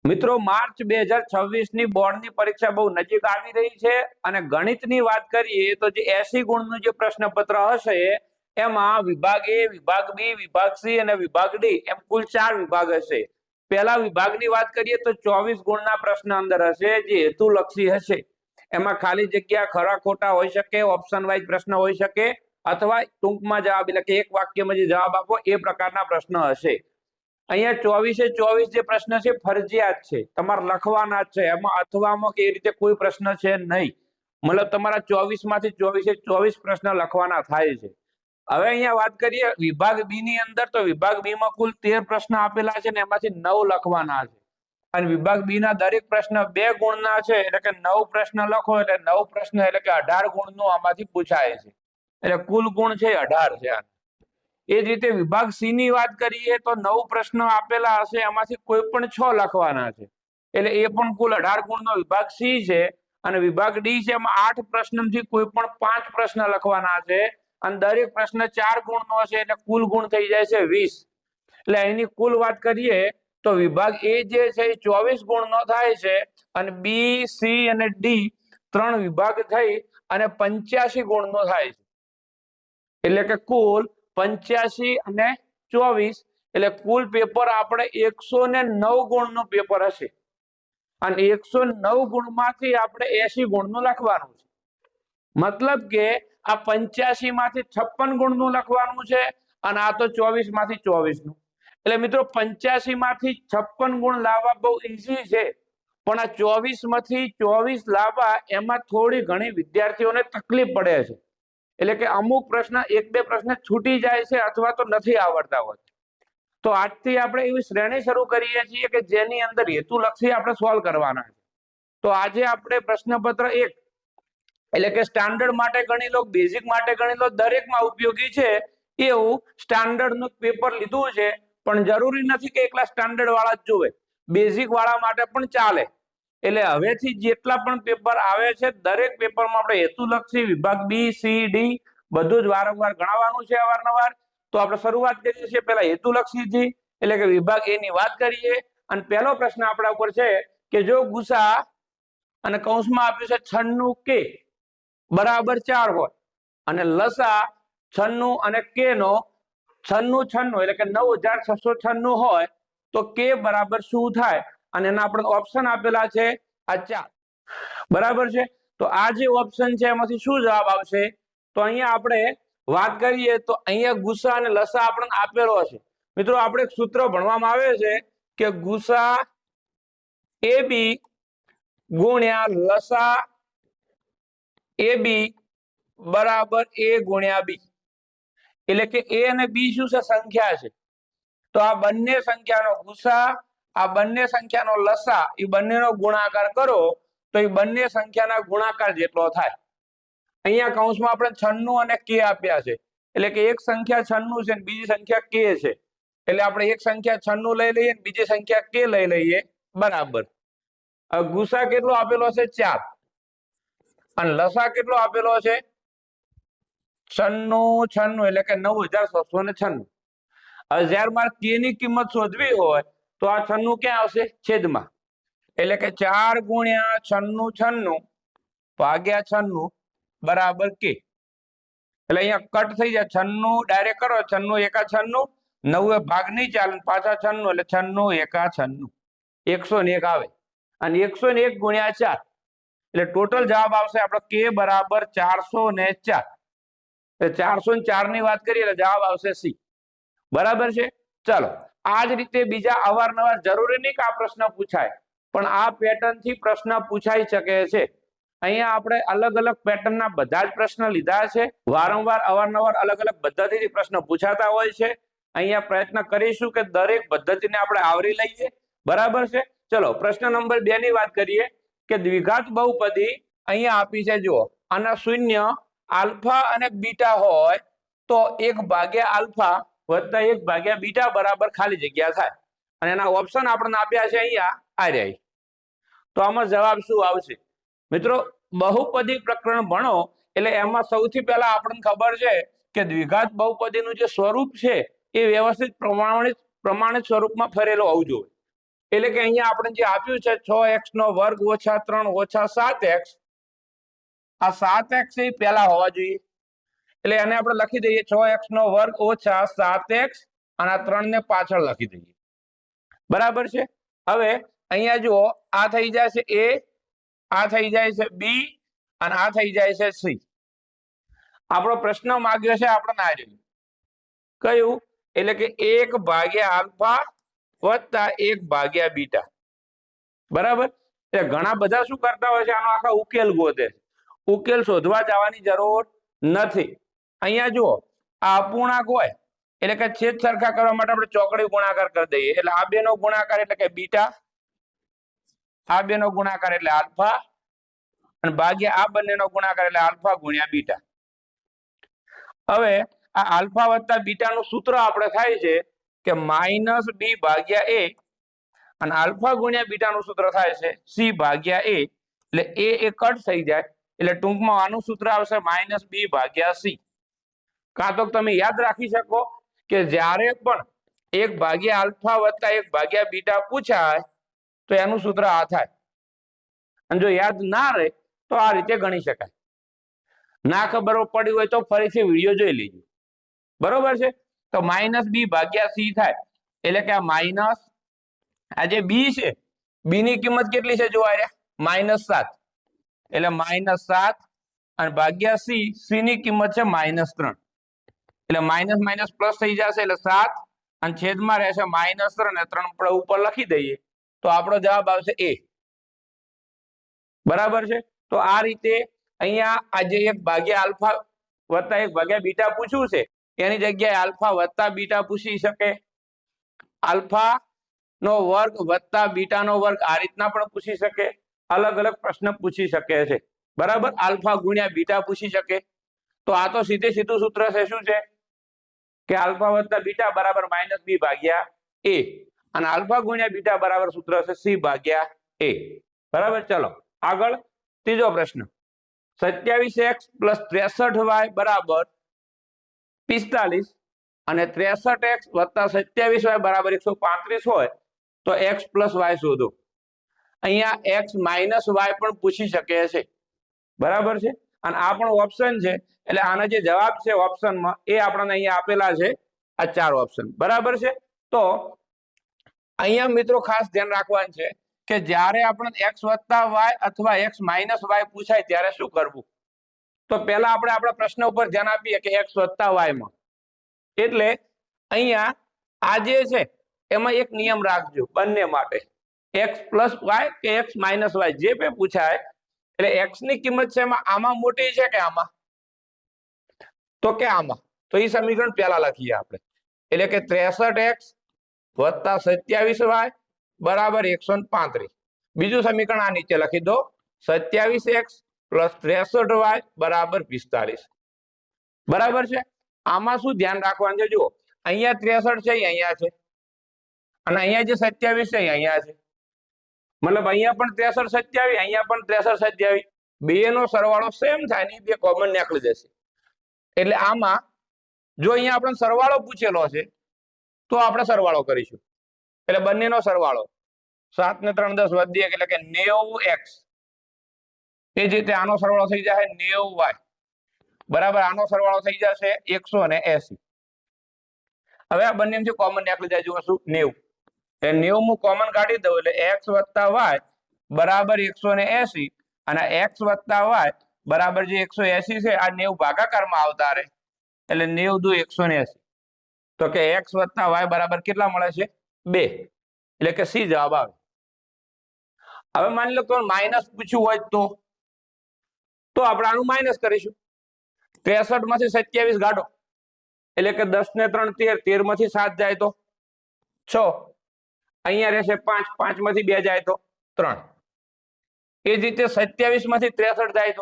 મિત્રો માર્ચ 2026 ની બોર્ડની પરીક્ષા બહુ નજીક આવી રહી છે અને ગણિતની વાત કરીએ તો જે 80 ગુણનું જે પ્રશ્નપત્ર હશે એમાં વિભાગ એ, વિભાગ બી, વિભાગ સી અને વિભાગ ડી એમ કુલ 4 વિભાગ હશે। પહેલા વિભાગની વાત કરીએ તો 24 ગુણના પ્રશ્ન અંદર હશે જે હેતુલક્ષી હશે। એમાં ખાલી જગ્યા, ખરા ખોટા હોઈ શકે, ઓપ્શન વાઇઝ પ્રશ્ન હોઈ શકે અથવા ટૂંકમાં જવાબ એટલે કે એક વાક્યમાં જે જવાબ આપો એ પ્રકારના પ્રશ્ન હશે। અહીંયા 24 જે પ્રશ્ન છે ફરજિયાત છે, તમારે લખવાના જ છે, એમાં અથવામાં કે એ રીતે કોઈ પ્રશ્ન છે નહીં, મતલબ તમારા 24 માંથી 24 પ્રશ્ન લખવાના થાય છે। હવે અહીંયા વાત કરીએ વિભાગ બી ની અંદર, તો વિભાગ બી માં કુલ 13 પ્રશ્ન આપેલા છે ને એમાંથી 9 લખવાના છે અને વિભાગ બી ના દરેક પ્રશ્ન 2 ગુણના છે એટલે કે 9 પ્રશ્ન લખો એટલે 9 પ્રશ્ન એટલે કે 18 ગુણનું આમાંથી પૂછાય છે, એટલે કુલ ગુણ છે 18 છે। એ જ રીતે વિભાગ સી ની વાત કરીએ તો 9 પ્રશ્નો આપેલા હશે, એમાંથી કોઈ પણ 6 લખવાના છે એટલે એ પણ કુલ 18 ગુણનો વિભાગ સી છે। અને વિભાગ ડી છે એમાં 8 પ્રશ્નથી કોઈ પણ 5 પ્રશ્ન લખવાના છે અને દરેક પ્રશ્ન 4 ગુણનો છે એટલે કુલ ગુણ થઈ જાય છે 20। એટલે એની કુલ વાત કરીએ તો વિભાગ એ જે છે એ 24 ગુણનો થાય છે અને બી, સી અને ડી 3 વિભાગ થઈ અને 85 ગુણનો થાય છે, એટલે કે કુલ 85 અને 24 એટલે કુલ પેપર આપણે 109 ગુણનું પેપર હશે અને 109 ગુણમાંથી આપણે 80 ગુણનું લખવાનું છે। મતલબ કે આ 85 માંથી 56 ગુણનું લખવાનું છે અને આ તો 24 માંથી 24 નું, એટલે મિત્રો 85 માંથી 56 ગુણ લાવવા બહુ ઈઝી છે, પણ આ 24 માંથી 24 લાવવા એમાં થોડી ઘણી વિદ્યાર્થીઓને તકલીફ પડે છે, એટલે કે અમુક પ્રશ્ન 1-2 પ્રશ્ન છૂટી જાય છે અથવા તો નથી આવડતા હોય। તો આજથી આપણે એવી શ્રેણી શરૂ કરીએ છીએ કે જેની અંદર હેતુલક્ષી આપણે સોલ્વ કરવાના છે। તો આજે આપણે પ્રશ્નપત્ર 1 એટલે કે સ્ટાન્ડર્ડ માટે ગણી લો, બેઝિક માટે ગણી લો, દરેકમાં ઉપયોગી છે એવું સ્ટાન્ડર્ડનું પેપર લીધું છે, પણ જરૂરી નથી કે એકલા સ્ટાન્ડર્ડ વાળા જ જોવે, બેઝિક વાળા માટે પણ ચાલે। એટલે હવેથી જેટલા પણ પેપર આવે છે દરેક પેપરમાં આપણે હેતુલક્ષી વિભાગ બી, સી, ડી બધું જ વારંવાર ગણાવવાનું છે અવારનવાર। તો આપણે શરૂઆત કરીએ છીએ પહેલા હેતુલક્ષીથી, એટલે કે વિભાગ એ ની વાત કરીએ અને પહેલો પ્રશ્ન આપણા ઉપર છે કે જો ગુસા અને કૌંસમાં આપ્યું છે 96 કે બરાબર 4 હોય અને લસા 96 અને કે નો 96 એટલે કે 9696 હોય તો કે બરાબર શું થાય, અને એના આપણે ઓપ્શન આપેલા છે આ 4, બરાબર છે। તો આ જે ઓપ્શન છે એમાંથી શું જવાબ આવશે, તો અહીંયા આપણે વાત કરીએ તો અહીંયા ગુસા અને લસા આપણને આપેલો છે। મિત્રો આપણે એક સૂત્ર ભણવામાં આવે છે કે ગુસા એ બી ગુણ્યા લસા એ બી બરાબર એ ગુણ્યા બી, એટલે કે એ અને બી શું છે, સંખ્યા છે, તો આ બંને સંખ્યાનો ગુસા, આ બંને સંખ્યાનો લસા, એ બંનેનો ગુણાકાર કરો તો એ બંને સંખ્યાના ગુણાકાર જેટલો થાય। અહીંયા કૌંસમાં આપણે 96 અને કે આપ્યા છે, એટલે કે એક સંખ્યા 96 છે અને બીજી સંખ્યા કે છે, એટલે આપણે એક સંખ્યા 96 લઈ લઈએ અને બીજી સંખ્યા કે લઈ લઈએ, બરાબર। હવે ગુસા કેટલો આપેલો છે 4 અને લસા કેટલો આપેલો છે 96 એટલે કે 9696। હવે જ્યારે મારે કે ની કિંમત શોધવી હોય તો આ 96 ક્યાં આવશે, છેદમાં, એટલે કે 4 ગુણ્યા 96 ભાગ્યા 96 બરાબર કે, એટલે અહીંયા કટ થઈ જાય, 96 ડાયરેક્ટ કરો, 96 એકા 96, 9 ભાગ નહીં ચાલે, પાછા 96 એટલે 96 એકા 96, 101 આવે અને 101 ગુણ્યા 4 એટલે ટોટલ જવાબ આવશે આપણો કે બરાબર 404, એટલે 404 ની વાત કરીએ એટલે જવાબ આવશે સી, બરાબર છે। ચાલો આ જ રીતે બીજા અવારનવાર, જરૂરી નહીં કે આ પ્રશ્ન પૂછાય, પણ આ પેટર્ન થી પ્રશ્ન પૂછાઈ શકે છે। અહીંયા આપણે અલગ અલગ પેટર્નના બધા જ પ્રશ્ન લીધા છે, વારંવાર અવારનવાર અલગ અલગ પદ્ધતિથી પ્રશ્ન પૂછાતા હોય છે। અહીંયા પ્રયત્ન કરીશું કે દરેક પદ્ધતિને આપણે આવરી લઈએ, બરાબર છે। ચલો પ્રશ્ન નંબર 2 ની વાત કરીએ કે દ્વિઘાત બહુપદી અહીંયા આપી છે, જુઓ આના શૂન્ય આલ્ફા અને બીટા હોય તો 1 ભાગ્યા આલ્ફા વત્તા 1 ભાગ્યા બીટા બરાબર ખાલી જગ્યા થાય, અને એના ઓપ્શન આપણને આપ્યા છે અહીંયા આ રહ્યા। તો આમાં જવાબ શું આવશે, મિત્રો બહુપદી પ્રકરણ ભણો એટલે એમાં સૌથી પહેલા આપણને ખબર છે કે દ્વિઘાત બહુપદીનું જે સ્વરૂપ છે એ વ્યવસ્થિત પ્રમાણિત સ્વરૂપમાં ફરેલો હોવું જોઈએ, એટલે કે અહીંયા આપણે જે આપ્યું છે 6x નો વર્ગ ઓછા 3 ઓછા 7x, આ 7x એ પહેલા હોવા જોઈએ, એટલે એને આપણે લખી દઈએ 6x નો વર્ગ ઓછા 7x અને આ 3 ને પાછળ લખી દઈએ, બરાબર છે। હવે અહીંયા જુઓ આ થઈ જાય છે a, આ થઈ જાય છે b અને આ થઈ જાય છે c। આપણો પ્રશ્ન માંગ્યો છે આપણે આ રહ્યું કયું, એટલે કે 1 ભાગ્યા આલ્ફા વત્તા 1 ભાગ્યા બીટા, બરાબર। એટલે ઘણા બધા શું કરતા હોય છે, આનો આખા ઉકેલ ગોતે, ઉકેલ શોધવા જવાની જરૂર નથી। અહીંયા જુઓ આ અપૂર્ણાંક હોય એટલે કે છેદ સરખા કરવા માટે આપણે ચોકડી ગુણાકાર કરી દઈએ, એટલે આ બે નો ગુણાકાર એટલે કે બીટા, આ બે નો ગુણાકાર એટલે આલ્ફા અને ભાગ્યા આ બંનેનો ગુણાકાર એટલે આલ્ફા ગુણ્યા બીટા। હવે આ આલ્ફા વત્તા બીટા નું સૂત્ર આપણે થાય છે કે માઇનસ b ભાગ્યા a અને આલ્ફા ગુણ્યા બીટા નું સૂત્ર થાય છે c ભાગ્યા a, એટલે a એ કટ થઈ જાય એટલે ટૂંકમાં આનું સૂત્ર આવશે માઇનસ b ભાગ્યા c। કાં તો તમે યાદ રાખી શકો કે જ્યારે પણ 1 ભાગ્યા આલ્ફા વત્તા 1 ભાગ્યા બીટા પૂછાય તો એનું સૂત્ર આ થાય, અને જો યાદ ના રહે તો આ રીતે ગણી શકાય। ના ખબર પડી હોય તો ફરીથી વિડીયો જોઈ લેજો, બરોબર છે। તો માઇનસ b ભાગ્યા c થાય, એટલે કે આ માઇનસ આ જે b છે, b ની કિંમત કેટલી છે જોવા રહ્યા -7, એટલે -7 અને ભાગ્યા c, c ની કિંમત છે -3, એટલે માઇનસ માઇનસ પ્લસ થઈ જશે એટલે 7 અને છેદમાં રહેશે -3 અને 3 આપણે ઉપર લખી દઈએ તો આપણો જવાબ આવશે a, બરાબર છે। તો આ રીતે અહીંયા આજે 1 ભાગ્યા આલ્ફા વત્તા 1 ભાગ્યા બીટા પૂછ્યું છે એની જગ્યાએ આલ્ફા વત્તા બીટા પૂછી શકે, આલ્ફા નો વર્ગ વત્તા બીટા નો વર્ગ આ રીતના પણ પૂછી શકે, અલગ અલગ પ્રશ્ન પૂછી શકે છે, બરાબર। આલ્ફા ગુણ્યા બીટા પૂછી શકે, તો આ તો સીધે સીધું સૂત્ર છે શું છે કે આલ્ફા વત્તા બીટા બરાબર માઇનસ b ભાગ્યા a અને આલ્ફા ગુણ્યા બીટા બરાબર સૂત્ર છે c ભાગ્યા a, બરાબર। ચલો આગળ ત્રીજો પ્રશ્ન, 27x પ્લસ 63y બરાબર 45 અને 63x વત્તા 27y બરાબર 135 હોય તો x પ્લસ y શોધો। અહીંયા x માઇનસ y પણ પૂછી શકે છે, બરાબર છે, અને આ પણ ઓપ્શન છે, એટલે આના જે જવાબ છે ઓપ્શનમાં એ આપણને અહીંયા આપેલા છે આ 4 ઓપ્શન, બરાબર છે। તો અહીંયા મિત્રો ખાસ ધ્યાન રાખવાનું છે કે જ્યારે આપણને x વત્તા y અથવા x માઇનસ y પૂછાય ત્યારે શું કરવું। તો પહેલા આપણે આપણા પ્રશ્ન ઉપર ધ્યાન આપીએ કે x વત્તા y માં, એટલે અહીંયા આ જે છે એમાં એક નિયમ રાખજો બંને માટે, x પ્લસ y કે x માઇનસ y જે બે પૂછાય એટલે x ની કિંમત છે એમાં આમાં મોટી છે કે આમાં, તો કે આમાં, તો એ સમીકરણ પહેલા લખીએ આપણે, એટલે કે 63x વત્તા 27y બરાબર 135। બીજું સમીકરણ આ નીચે લખી દો, 27x પ્લસ 63y બરાબર 45, બરાબર છે। આમાં શું ધ્યાન રાખવાનું છે, જુઓ અહીંયા 63 છે અહીંયા છે અને અહીંયા જે 27 છે અહીંયા છે, મતલબ અહીંયા પણ 63 27 અહીંયા પણ 63 27, બે નો સરવાળો સેમ થાય ને બે કોમન નીકળી જશે, એટલે આમાં જો અહીંયા આપણે સરવાળો પૂછેલો છે તો આપણે સરવાળો કરીશું, એટલે બંનેનો સરવાળો 7 ને 3 10 વધી એટલે કે 90x, એ જ રીતે આનો સરવાળો થઈ જાય 90y બરાબર, આનો સરવાળો થઈ જશે 180। હવે આ બંનેમાંથી કોમન નીકળી જાય, જુઓ શું 90, એટલે 90 હું કોમન કાઢી દઉં એટલે x વત્તા y બરાબર 180 અને x વત્તા y બરાબર જે 180 છે આ 90 ભાગાકારમાં આવતા રહે એટલે 90 દુ 180, તો કે x વત્તા y બરાબર કેટલા મળે છે 2, એટલે કે સી જવાબ આવે। હવે માની લો તો માઇનસ પૂછ્યું હોય તો આપણે આનું માઇનસ કરીશું, 63 માંથી 27 કાઢો એટલે કે 10 ને 3 13, 13 માંથી 7 જાય તો 6, અહીંયા રહેશે 5, 5 માંથી 2 જાય તો 3, એ જ રીતે 27 માંથી 63 જાય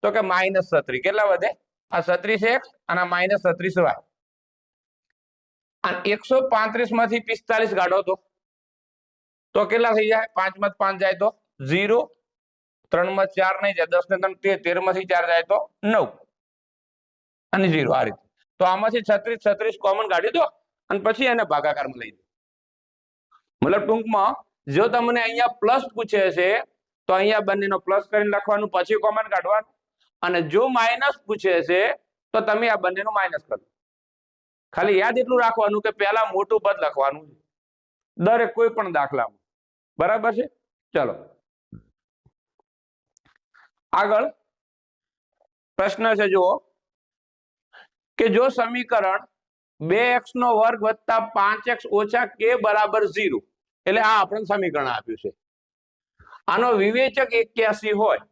તો કે -36, કેટલા વધે આ 36x અને -36y, અને 135 માંથી 45 કાઢો તો કેટલા થઈ જાય, 5 માંથી 5 જાય તો 0, 3 માં 4 નહીં જાય, 10 ને 3 13, 13 માંથી 4 જાય તો 9 અને 0, આ રીતે। તો આમાંથી 36 36 કોમન કાઢી દો અને પછી એને ભાગાકારમાં લઈ દો, મતલબ ટૂંકમાં જો તમને અહીંયા પ્લસ પૂછે છે તો અહીંયા બંનેનો પ્લસ કરીને લખવાનું, પછી કોમન કાઢવાનું, અને જો માઇનસ પૂછે છે તો તમે આ બંનેનું માઇનસ કરો. ખાલી યાદ એટલું રાખવાનું કે પહેલા મોટું પદ લખવાનું દરેક કોઈ પણ દાખલામાં. બરાબર છે? ચલો આગળ પ્રશ્ન છે જુઓ કે જો સમીકરણ 2x નો વર્ગ વત્તા 5x ઓછા k બરાબર 0, એટલે આ આપણને સમીકરણ આપ્યું છે. આનો વિવેચક 81 હોય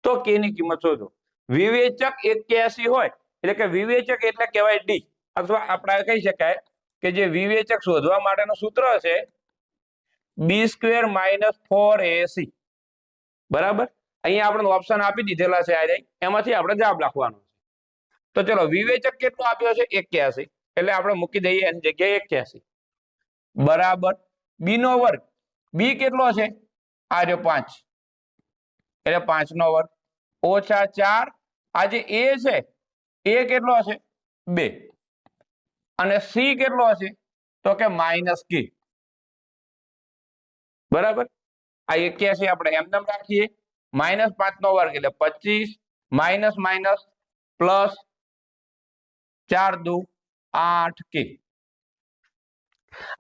તો k ની કિંમત શોધો. વિવેચક 81 હોય એટલે કે વિવેચક એટલે કહેવાય d, અથવા આપણે કહી શકાય કે જે વિવેચક શોધવા માટેનું સૂત્ર છે b² - 4ac. બરાબર? અહીંયા આપણે ઓપ્શન આપી દીધેલા છે આ એમાંથી આપણે જવાબ લખવાનો છે. તો ચલો વિવેચક કેટલો આપ્યો છે 81, એટલે આપણે મૂકી દઈએ એની જગ્યાએ 81 બરાબર b નો વર્ગ. b કેટલો છે? આ જો 5, એટલે 5 નો વર્ગ ઓછા 4, આ જે a છે એ કેટલો છે 2, અને c કેટલો છે તો કે -k. બરાબર? આ 81 આપણે એમ નામ રાખીએ, -5 નો વર્ગ એટલે 25, માઇનસ માઇનસ પ્લસ 4 દુ 8k.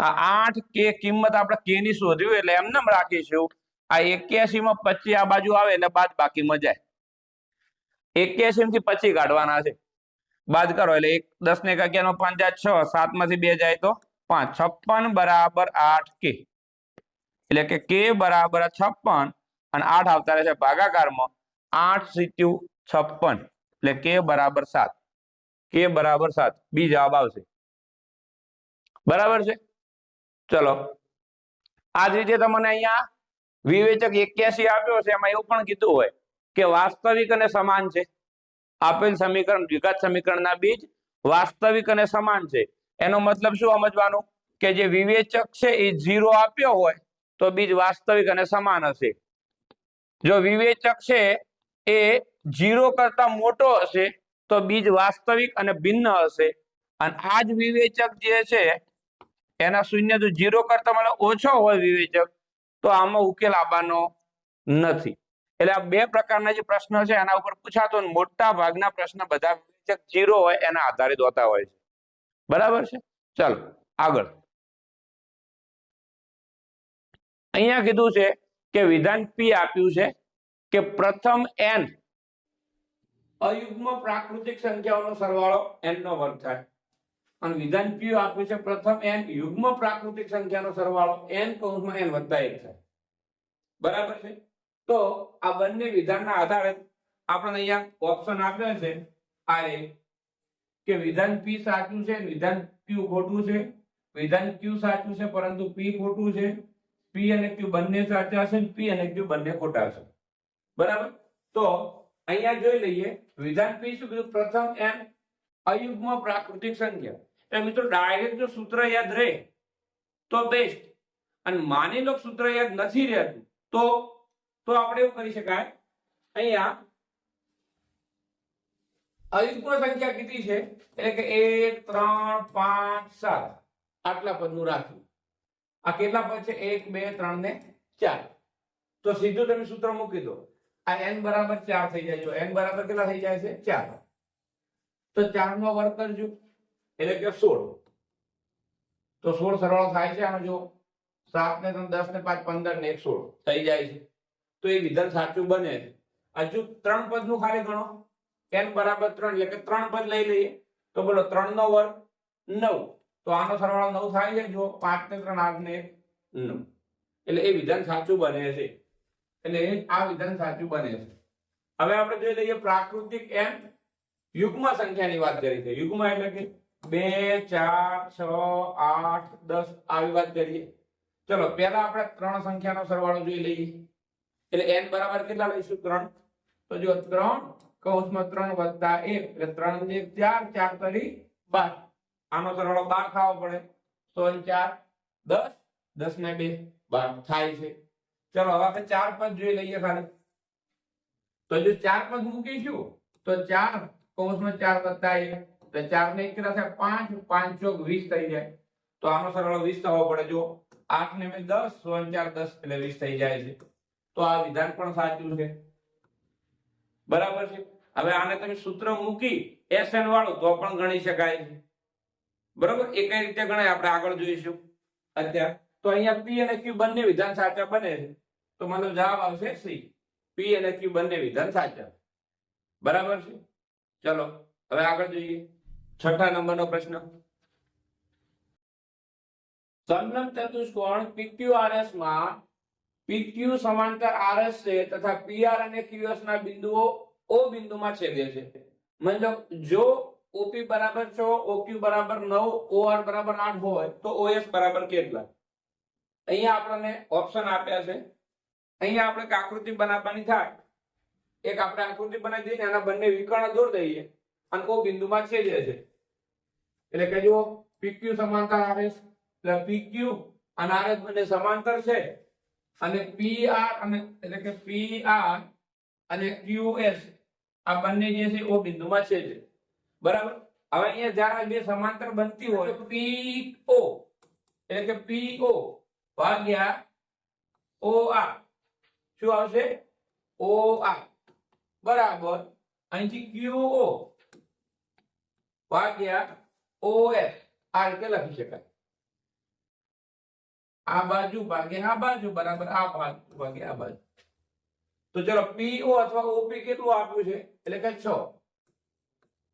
આ 8k કિંમત આપણે k ની શોધ્યું એટલે એમ નામ રાખીશું. આ 81 માં 25 આ બાજુ આવે એટલે બાદ બાકીમાં જાય. 81 થી 25 કાઢવાના છે, બાદ કરો એટલે 10 ને 11 નો 5 જાય 6, 7 માંથી 2 જાય તો 5, 56 બરાબર 8k. એટલે કે k બરાબર 56 અને 8 આવતા રહે છે ભાગાકારમાં, 8 × 56 એટલે k બરાબર 7. k બરાબર 7 બી જવાબ આવશે. બરાબર છે? ચલો આ જ રીતે તમને અહીંયા વિવેચક 81 આપ્યો છે, એમાં એવું પણ કીધું હોય કે વાસ્તવિક અને સમાન છે. આપેલ સમીકરણ દ્વિઘાત સમીકરણના બીજ વાસ્તવિક અને સમાન છે. એનો મતલબ શું સમજવાનું કે જે વિવેચક છે એ 0 આપ્યો હોય તો બીજ વાસ્તવિક અને સમાન હશે. જો વિવેચક છે એ 0 કરતા મોટો હશે તો બીજ વાસ્તવિક અને ભિન્ન હશે. અને આ જ વિવેચક જે છે એના શૂન્ય જો 0 કરતા મને ઓછો હોય વિવેચક, તો આમાં ઉકેલ આવવાનો નથી. એટલે આ બે પ્રકારના જે પ્રશ્ન છે એના ઉપર પૂછાતો મોટા ભાગના પ્રશ્ન બધા વિવેચક 0 હોય એના આધારિત હોતા હોય છે. બરાબર છે? ચાલો આગળ. અહીંયા કીધું છે કે વિધાન p આપ્યું છે કે પ્રથમ n અયુગ્મ પ્રાકૃતિક સંખ્યાઓનો સરવાળો n નો વર્ગ થાય, અને વિધાન q આપ્યું છે પ્રથમ n યુગ્મ પ્રાકૃતિક સંખ્યાનો સરવાળો n + n + 1 થાય. બરાબર છે? તો આ બંને વિધાનના આધારે આપણે અહીંયા ઓપ્શન આપ્યા છે આ કે વિધાન p સાચું છે, વિધાન q ખોટું છે. વિધાન q સાચું છે પરંતુ p ખોટું છે. p અને q બંને સાચા છે, p અને q બંને ખોટા છે. બરાબર? તો અહીંયા જોઈ લઈએ વિધાન p શું કીધું? પ્રથમ n અયુગ્મ પ્રાકૃતિક સંખ્યા. એટલે મિત્રો ડાયરેક્ટ જો સૂત્ર યાદ રહે તો બેસ્ટ, અને માની લો સૂત્ર યાદ નથી રહેતું તો આપણે એવું કરી શકાય. અહીંયા અયુગ્મ સંખ્યા કેટલી છે એટલે કે 1 3 5 7 આટલા પદનું રાખ્યું. આ કેટલા પદ છે? 1 2 3 ને 4. તો સીધું તમે સૂત્ર મૂકી દો. આ n બરાબર 4 થઈ જાય. જો n બરાબર કેટલા થઈ જાય છે? 4. તો 4 નો વર્ગ કરજો એટલે કે 16. તો 16 સરવાળો થાય છે આનો. જો 7 ને 3 10 ને 5 15 ને 1 16 થઈ જાય છે. તો એ વિધાન સાચું બને છે. હજુ 3 પદનું ખાલી ગણો. n બરાબર 3 એટલે કે 3 પદ લઈ લઈએ. તો બોલો 3 નો વર્ગ 9. તો આનો સરવાળો 9 થાય છે. જો 5 ને 3 8 ને 1 9. એટલે એ વિધાન સાચું બને છે. એટલે આ વિધાન સાચું બને છે. હવે આપણે જોઈ લઈએ પ્રાકૃતિક n યુગ્મ સંખ્યાની વાત કરી છે. યુગ્મ એટલે કે 2 4 6 8 10 આવી વાત કરીએ. ચલો પહેલા આપણે 3 સંખ્યાનો સરવાળો જોઈ લઈએ. એટલે n બરાબર કેટલા લઈશું? 3. તો જો 3 કૌંસમાં 3 વત્તા 1 એટલે 3 ને 4 4 કરી 12. આનો સરવાળો 12 ખાવો પડે. 100 ને 4 10 10 ને 2 12 થાય છે. ચલો હવે આપણે 4 પદ જોઈ લઈએ ખાલી. તો જો 4 પદ મૂકીશું તો 4 કૌંસમાં 4 વત્તા 1 એટલે 4 ને 1 કેટલા થાય? 5 5 ચોક 20 થઈ જાય. તો આનો સરવાળો 20 થવો પડે. જો 8 ને 10 1 4 10 એટલે 20 થઈ જાય છે. તો આ વિધાન પણ સાચું છે. બરાબર છે. હવે આને તમે સૂત્ર મૂકી SN વાળું તો પણ ગણી શકાય છે. બરાબર. એ કઈ રીતે ગણાય આપણે આગળ જોઈશું. અત્યારે તો અહીંયા P અને Q બંને વિધાન સાચા બને છે. તો મતલબ જવાબ આવશે C. P અને Q બંને વિધાન સાચા. બરાબર છે. ચલો હવે આગળ જોઈએ. 6થા નંબરનો પ્રશ્ન. સંલગ્ન ચતુષ્કોણ PQRS માં PQ સમાંતર RS છે તથા PR અને QS ના બિંદુઓ O બિંદુમાં છેદે છે. મતલબ જો OP બરાબર 6, OQ બરાબર 9, OR બરાબર 8 હોય તો OS બરાબર કેટલા? અહીંયા આપણને ઓપ્શન આપ્યા છે. અહીંયા આપણે એક આકૃતિ બનાવવાની થાય. એક આપણે આકૃતિ બનાવી દઈએ એના બંને વિકર્ણ દોર દઈએ અને O બિંદુમાં છેદે છે. એટલે કે જો PQ સમાંતર RS એટલે PQ અને RS બંને સમાંતર છે અને PR અને એટલે કે PR અને QS આ બંને જે છે O બિંદુમાં છેદે. બરાબર. હવે અહીંયા જ્યારે બે સમાંતર બનતી હોય તો PO એટલે કે PO ભાગ્યા OR શું આવશે? OR બરાબર અહીંથી QO ભાગ્યા OS આ રીતે લખી શકાય. આ બાજુ ભાગ્યા આ બાજુ બરાબર આ બાજુ ભાગ્યા આ બાજુ. તો ચલો PO અથવા OP કેટલું આપ્યું છે? એટલે કે 6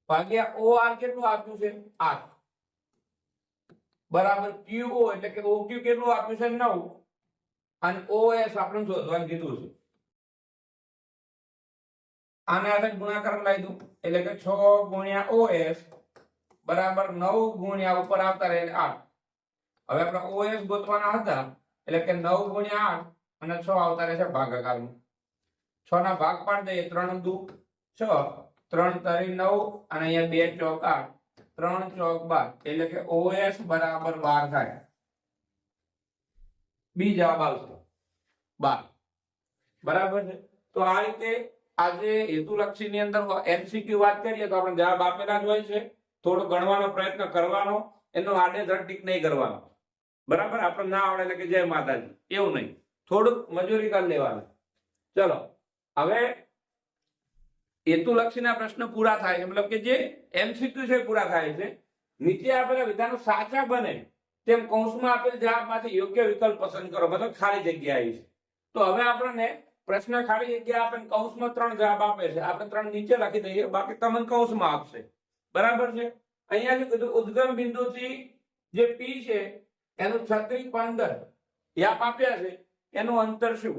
ભાગ્યા OR કેટલું આપ્યું છે? 8 બરાબર QO એટલે કે OQ કેટલું આપ્યું છે? 9 અને OS આપણે શોધવાનું કીધું છે. આને આપણે ગુણાકાર લાવી દઉં એટલે કે 6 ગુણ્યા OS બરાબર 9 ગુણ્યા ઉપર આવતા રહે 8. હવે આપણે OS ગોતવાના હતા એટલે કે 9 ગુણ્યા 8 અને 6 આવતા રહેશે ભાગાકારમાં. 6 ના ભાગ પાડી દઈએ 3 દુ 6 3 તરી 9 અને અહીંયા 2 ચોક 8 3 ચોક 12 એટલે કે OS બરાબર 12 થાય. બી જવાબ આવશે 12. બરાબર છે. તો આ રીતે આજે હેતુલક્ષી ની અંદર MCQ વાત કરીએ તો આપણે જવાબ આપેલા જ હોય છે. થોડો ગણવાનો પ્રયત્ન કરવાનો, એનો આડેધડ ટીક નહીં કરવાનો. બરાબર. આપણે ના આવડે એટલે કે જય માતાજી એવું નહીં, થોડુંક મજૂરી કરી લેવાનું. ચલો હવે હેતુલક્ષીના પ્રશ્ન પૂરા થાય છે, મતલબ કે જે MCQ છે પૂરા થાય છે. નીચે આપેલા વિધાનો સાચા બને તેમ કૌંસમાં આપેલ જવાબમાંથી યોગ્ય વિકલ્પ પસંદ કરો. મતલબ ખાલી જગ્યા આવી છે. તો હવે આપણને પ્રશ્ન ખાલી જગ્યા આપે કૌંસમાં 3 જવાબ આપે છે. આપણે 3 નીચે લખી દઈએ, બાકી તમને કૌંસમાં આપશે. બરાબર છે. અહીંયા શું કીધું? ઉદ્ગમ બિંદુથી જે P છે એનું 36 15 યાપ આપ્યા છે, એનું અંતર શું?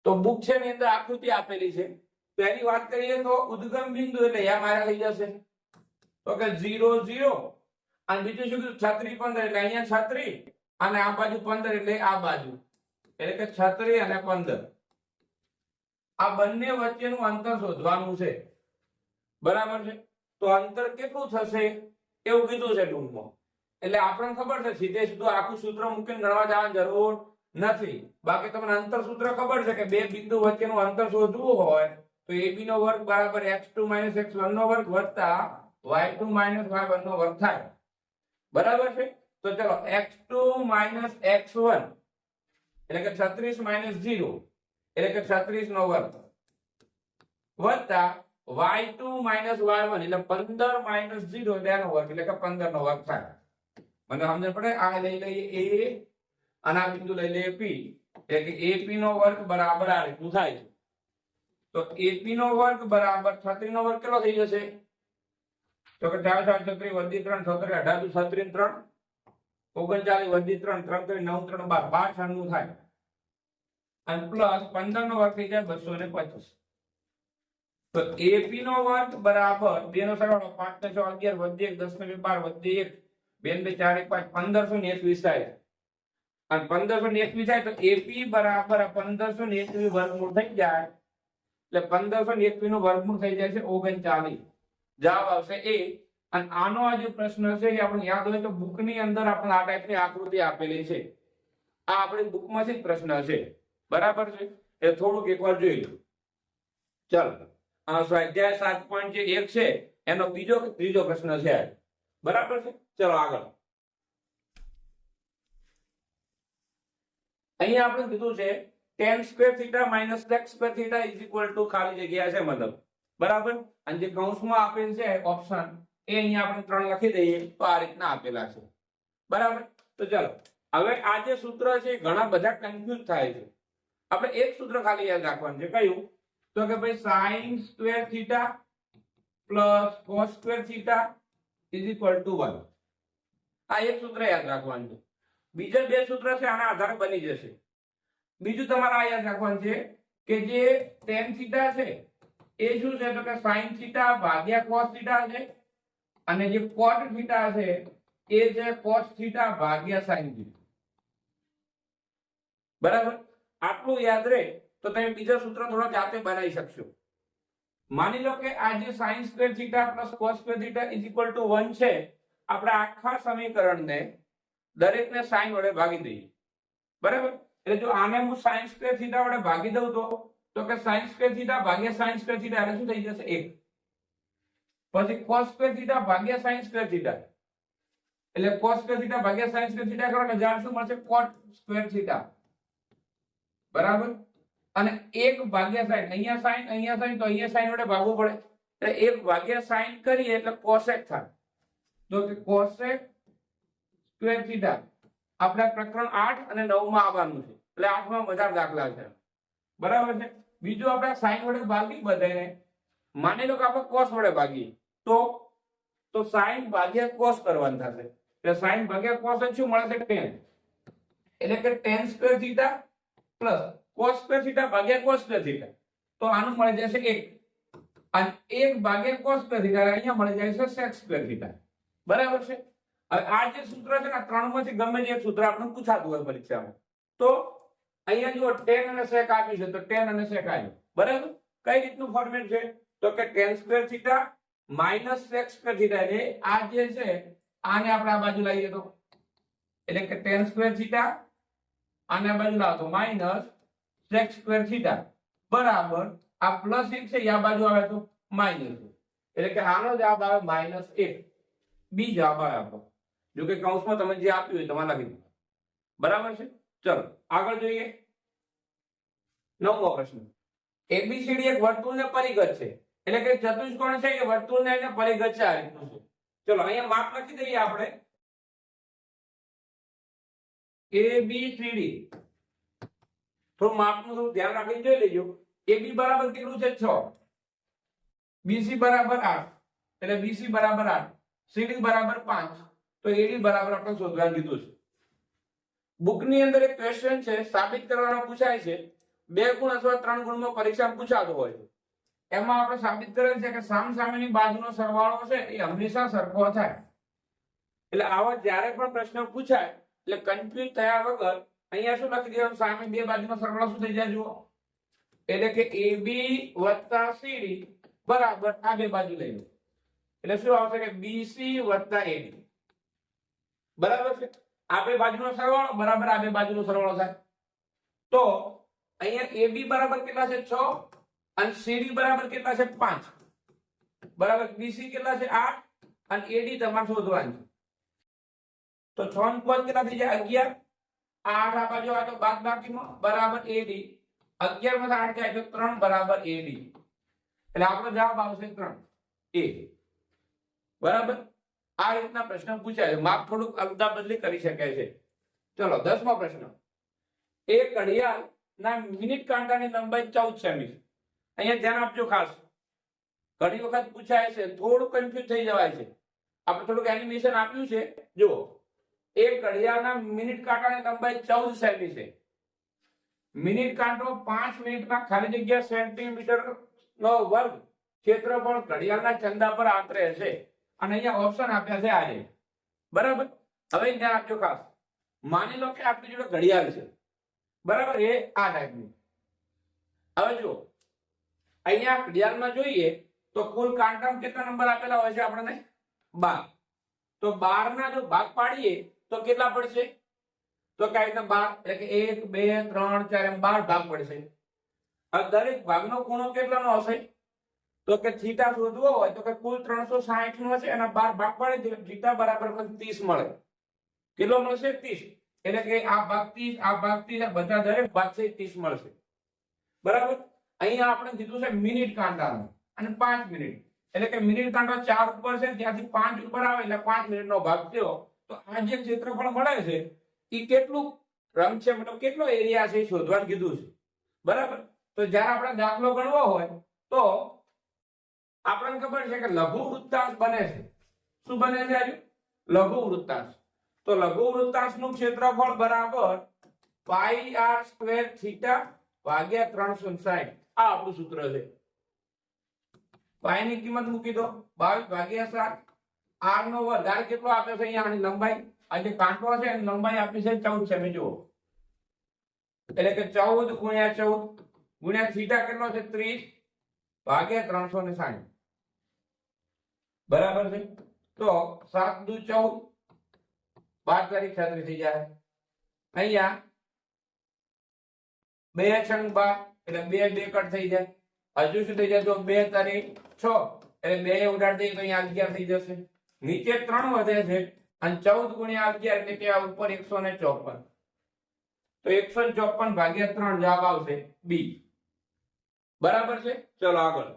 તો બુક છે ની અંદર આકૃતિ આપેલી છે. પહેલી વાત કરીએ તો ઉદ્ગમ બિંદુ એટલે યા મારા થઈ જશે તો કે 0 0 અને બીજું શું કીધું? 36 15 એટલે અહીંયા 36 અને આ બાજુ 15 એટલે આ બાજુ એટલે કે 36 અને 15. આ બંને વચ્ચેનું અંતર શોધવાનું છે. બરાબર છે. તો અંતર કેટલું થશે એવું કીધું છે ટૂંકમાં. એટલે આપણને ખબર છે સીધે સીધું આખું સૂત્ર મૂકીને ગણવા જવાની જરૂર નથી. બાકી તમને અંતર સૂત્ર ખબર છે કે બે બિંદુ વચ્ચેનું અંતર શોધવું હોય તો AB નો વર્ગ બરાબર x2 - x1 નો વર્ગ વત્તા y2 - y1 નો વર્ગ થાય. બરાબર છે. તો ચલો x2 - x1 એટલે કે 36 - 0 એટલે કે 36 નો વર્ગ વત્તા y2 - y1 એટલે 15 - 0 એટલે એનો વર્ગ એટલે કે 15 નો વર્ગ થાય. મને સમજણ પડે? આ લઈ લઈએ A અને આ બિંદુ લઈ લઈએ P એટલે કે AP નો વર્ગ બરાબર આ રીતનું થાય છે. તો AP નો વર્ગ બરાબર 36 નો વર્ગ કેટલો થઈ જશે? તો કે 4 4 36 વધી 3 36 18 36 3 39 વધી 3 3 3 9 3 12 12 થાય અને પ્લસ 15 નો વર્ગ થઈ જાય 225. તો AP નો વર્ગ બરાબર 2 નો સરવાળો 5 ને 6 11 વધી 1 10 ને 12 વધી 1 2 4 1 5 1521 થાય. અને 1521 થાય તો AP બરાબર 1521 વર્ગમૂળ થઈ જાય એટલે 1521 નું વર્ગમૂળ થઈ જાય છે 39. જવાબ આવશે A. અને આનો આ જે પ્રશ્ન છે એ આપણે યાદ હોય તો બુક ની અંદર આપણે આ ટાઈપની આકૃતિ આપેલી છે. આ આપણી બુકમાંથી જ પ્રશ્ન છે. બરાબર છે. એ થોડુંક એકવાર જોઈ લો. ચાલો સ્વાધ્યાય 7.1 છે એનો બીજો કે ત્રીજો પ્રશ્ન છે. બરાબર છે. ચલો આગળ. અહીંયા આપણે કીધું છે tan square theta minus sec square theta is equal to ખાલી જગ્યા છે મતલબ, બરાબર. અને જે કૌંસમાં આપેલ છે ઓપ્શન એ અહીંયા આપણે 3 લખી દઈએ તો આ રીતના આપેલા છે, બરાબર. તો ચાલો હવે આ જે સૂત્ર છે ઘણા બધા કન્ફ્યુઝ થાય છે. આપણે એક સૂત્ર ખાલી યાદ રાખવાનું છે, કયું? તો કે ભાઈ sin square theta plus cos square theta is equal to 1. આ એક સૂત્ર યાદ રાખવાનું છે. બીજા બે સૂત્ર છે આના આધારે બની જશે. બીજું તમારે આ યાદ રાખવાનું છે કે જે tan થીટા છે એ શું છે તો કે sin થીટા ભાગ્યા cos થીટા છે, અને જે cot થીટા છે એ છે cos થીટા ભાગ્યા sin થીટા, બરાબર. આટલું યાદ રહે તો તમે બીજા સૂત્ર થોડા જાતે બનાવી શકશો. માની લો કે આ જે sin square theta plus cos square theta is equal to 1 છે. આપણે આખા સમીકરણને દરેકને sin વડે ભાગી દઈએ, બરાબર. એટલે જો આને હું sin સ્ક્વેર થીટા વડે ભાગી દઉં તો કે sin સ્ક્વેર થીટા ભાગ્યા sin સ્ક્વેર થીટા એટલે શું થઈ જશે 1. પછી cos સ્ક્વેર થીટા ભાગ્યા sin સ્ક્વેર થીટા એટલે cos સ્ક્વેર થીટા ભાગ્યા sin સ્ક્વેર થીટા કરો ને જાણ શું મળશે cot સ્ક્વેર થીટા, બરાબર. અને 1 ભાગ્યા sin, અહીંયા sin તો અહીંયા sin વડે ભાગવું પડે એટલે 1 ભાગ્યા sin કરીએ એટલે cosec થાય. તો કે cosec સ્ક્વેર થીટા આપણા પ્રકરણ 8 અને 9 માં આવવાનું છે, એટલે 8 માં વધારે દાખલા છે, બરાબર છે. બીજું આપણે sin વડે ભાગી બધાને. માની લો કે આપણે cos વડે ભાગીએ તો sin ભાગ્યા cos કરવાનું થશે. એટલે sin ભાગ્યા cos એટલે શું મળે છે tan, એટલે કે tan square theta plus cos square theta ભાગ્યા cos સ્ક્વેર થીટા, તો આનું મળી જશે 1. અને 1 ભાગ્યા cos સ્ક્વેર થીટા અહીંયા મળી જાય છે sec સ્ક્વેર થીટા, બરાબર છે. હવે આ જે સૂત્ર છે ને ત્રણમાંથી ગમે જે સૂત્ર આપણને પૂછાતું હોય પરીક્ષામાં, તો અહીંયા જો tan અને sec આપ્યું છે તો tan અને sec આવ્યું, બરાબર. કઈ રીતનું ફોર્મેટ છે તો કે tan square theta minus sec square theta, એટલે આ જે છે આને આપણે આ બાજુ લાવીએ તો એટલે કે tan સ્ક્વેર થીટા આને આ બાજુ લાવો તો માઈનસ sec સ્ક્વેર થીટા બરાબર આ પ્લસ 1 છે આ બાજુ આવે તો માઈનસ, એટલે કે આનો જવાબ આવે -1. બી જવાબ આવે આપણો. જો કે કૌંસમાં તમે જે આપ્યું હોય તમારે લખી દો, બરાબર છે. ચલો આગળ જોઈએ. 9મો પ્રશ્ન. ABCD એક વર્તુળને પરિઘ છે, એટલે કે ચતુષ્કોણ છે એ વર્તુળને એને પરિઘ છે આ રીતનું છે. ચલો અહીંયા માપ લખી દઈએ આપણે ABCD. થોડું માપનું થોડું ધ્યાન રાખીને જોઈ લેજો. AB બરાબર કેટલું છે 6, BC બરાબર 8 એટલે BC બરાબર 8, CD બરાબર 5, તો AD બરાબર આપણે શોધવાનું કીધું છે. બુકની અંદર એક ક્વેશ્ચન છે સાબિત કરવાનો પૂછાય છે 2 ગુણ અથવા 3 ગુણમાં પરીક્ષામાં પૂછાતો હોય છે. એમાં આપણે સાબિત કરેલ છે કે સામસામેની બાજુનો સરવાળો છે એ હંમેશા સરખો થાય. એટલે આવા જ્યારે પણ પ્રશ્ન પૂછાય એટલે કન્ફ્યુઝ થયા વગર અહીંયા શું લખી દેવાનું, સામે બે બાજુનો સરવાળો શું થઈ જાય જુઓ, એટલે કે AB + CD બરાબર આ બે બાજુ લઈ લો એટલે શું આવશે કે BC + AD, બરાબર છે. આ બે બાજુનો સરવાળો બરાબર આ બે બાજુનો સરવાળો થાય. તો અહીંયા AB બરાબર કેટલા છે 6 અને CD બરાબર કેટલા છે 5, બરાબર. BC કેટલા છે 8 અને AD તમારે શોધવાનું છે. તો 6 ને 5 કેટલા થઈ જાય 11, 8 આ બાજુ આ તો બાદબાકીમાં બરાબર AD, 11 માંથી 8 જાય તો 3 બરાબર AD, એટલે આપણો જવાબ આવશે 3 A, બરાબર. આ રીતના પ્રશ્ન પૂછાય છે. માપ થોડુંક અદલા બદલી કરી શકાય છે. ચલો 10મો પ્રશ્ન. એક ઘડિયાળના મિનિટ કાંટાની લંબાઈ 14 સેમી છે. અહીંયા ધ્યાન આપજો ખાસ, ઘણી વખત પૂછાય છે, થોડું કન્ફ્યુઝ થઈ જવાય છે. આપણે થોડુંક એનિમેશન આપ્યું છે જુઓ. એક ઘડિયાળના મિનિટ કાંટાની લંબાઈ 14 સેમી છે. મિનિટ કાંટો 5 મિનિટમાં ખાલી જગ્યા સેન્ટીમીટર નો વર્ગ ક્ષેત્રફળ ઘડિયાળના ચંદા પર આંતરે છે. અને અહીંયા ઓપ્શન આપ્યા છે આ, બરાબર. હવે ધ્યાન આપજો ખાસ. માની લો કે આપણી જોડે ઘડિયાળ છે, બરાબર, એ આ ટાઈપની. હવે જો અહીંયા ઘડિયાળમાં જોઈએ તો કુલ કાંટામાં કેટલા નંબર આપેલા હોય છે આપણને 12. તો 12 ના જો ભાગ પાડીએ તો કેટલા પડશે તો કે આ રીતના 12 એટલે કે 1 2 3 4 એમ 12 ભાગ પડશે. હવે દરેક ભાગનો ખૂણો કેટલાનો હશે તો કે થીટા શોધવો હોય તો કે કુલ 360 નો છે, એના 12 ભાગ પાડે તો થીટા બરાબર 30 મળે. કેટલો મળશે 30. એટલે કે આ ભાગ 30 આ ભાગ 30 બધા દરેક ભાગ છે 30 મળશે બરાબર અહીંયા આપણે કીધું છે મિનિટ કાંટાનો અને 5 મિનિટ એટલે કે મિનિટ કાંટો 4 ઉપર છે ત્યાંથી 5 ઉપર આવે એટલે 5 મિનિટનો ભાગ થયો તો આ જે ક્ષેત્રફળ મળે છે એ કેટલું રંગ છે મતલબ કેટલો એરિયા છે શોધવાનું કીધું છે બરાબર તો જ્યારે આપણે દાખલો ગણવો હોય તો આપણને ખબર છે કે લઘુ વૃત્તાંશ બને છે શું બને છે આજે લઘુ વૃત્તાંશ તો લઘુ વૃત્તાંશનું ક્ષેત્રફળ બરાબર પાઈ આર સ્ક્વેર થીટા ભાગ્યા 360 આ આપણું સૂત્ર છે પાઈ ની કિંમત મૂકી દો 22 ભાગ્યા 7 આર નો વર્ગ આર કેટલો આપ્યો છે અહીંયા આની લંબાઈ આ જે કાંટો છે એની લંબાઈ આપી છે 14 સેમી જુઓ એટલે કે 14 ગુણ્યા 14 ગુણ્યા થીટા કેટલો છે 30 ભાગ્યા 360 બરાબર છે તો 7 દુ 14 12 તારીખ 36 થઈ જાય અહીંયા 2 છંગ 12 એટલે 2 2 કટ થઈ જાય હજુ શું થઈ જાય તો 2 તારીખ 6 એટલે 2 ઉડાડી દઈએ તો અહીંયા 11 થઈ જશે નીચે 3 વધે છે અને 14 ગુણ્યા 11 એટલે કે આ ઉપર 154 તો 154 ભાગ્યા 3 જવાબ આવશે બી બરાબર છે ચલો આગળ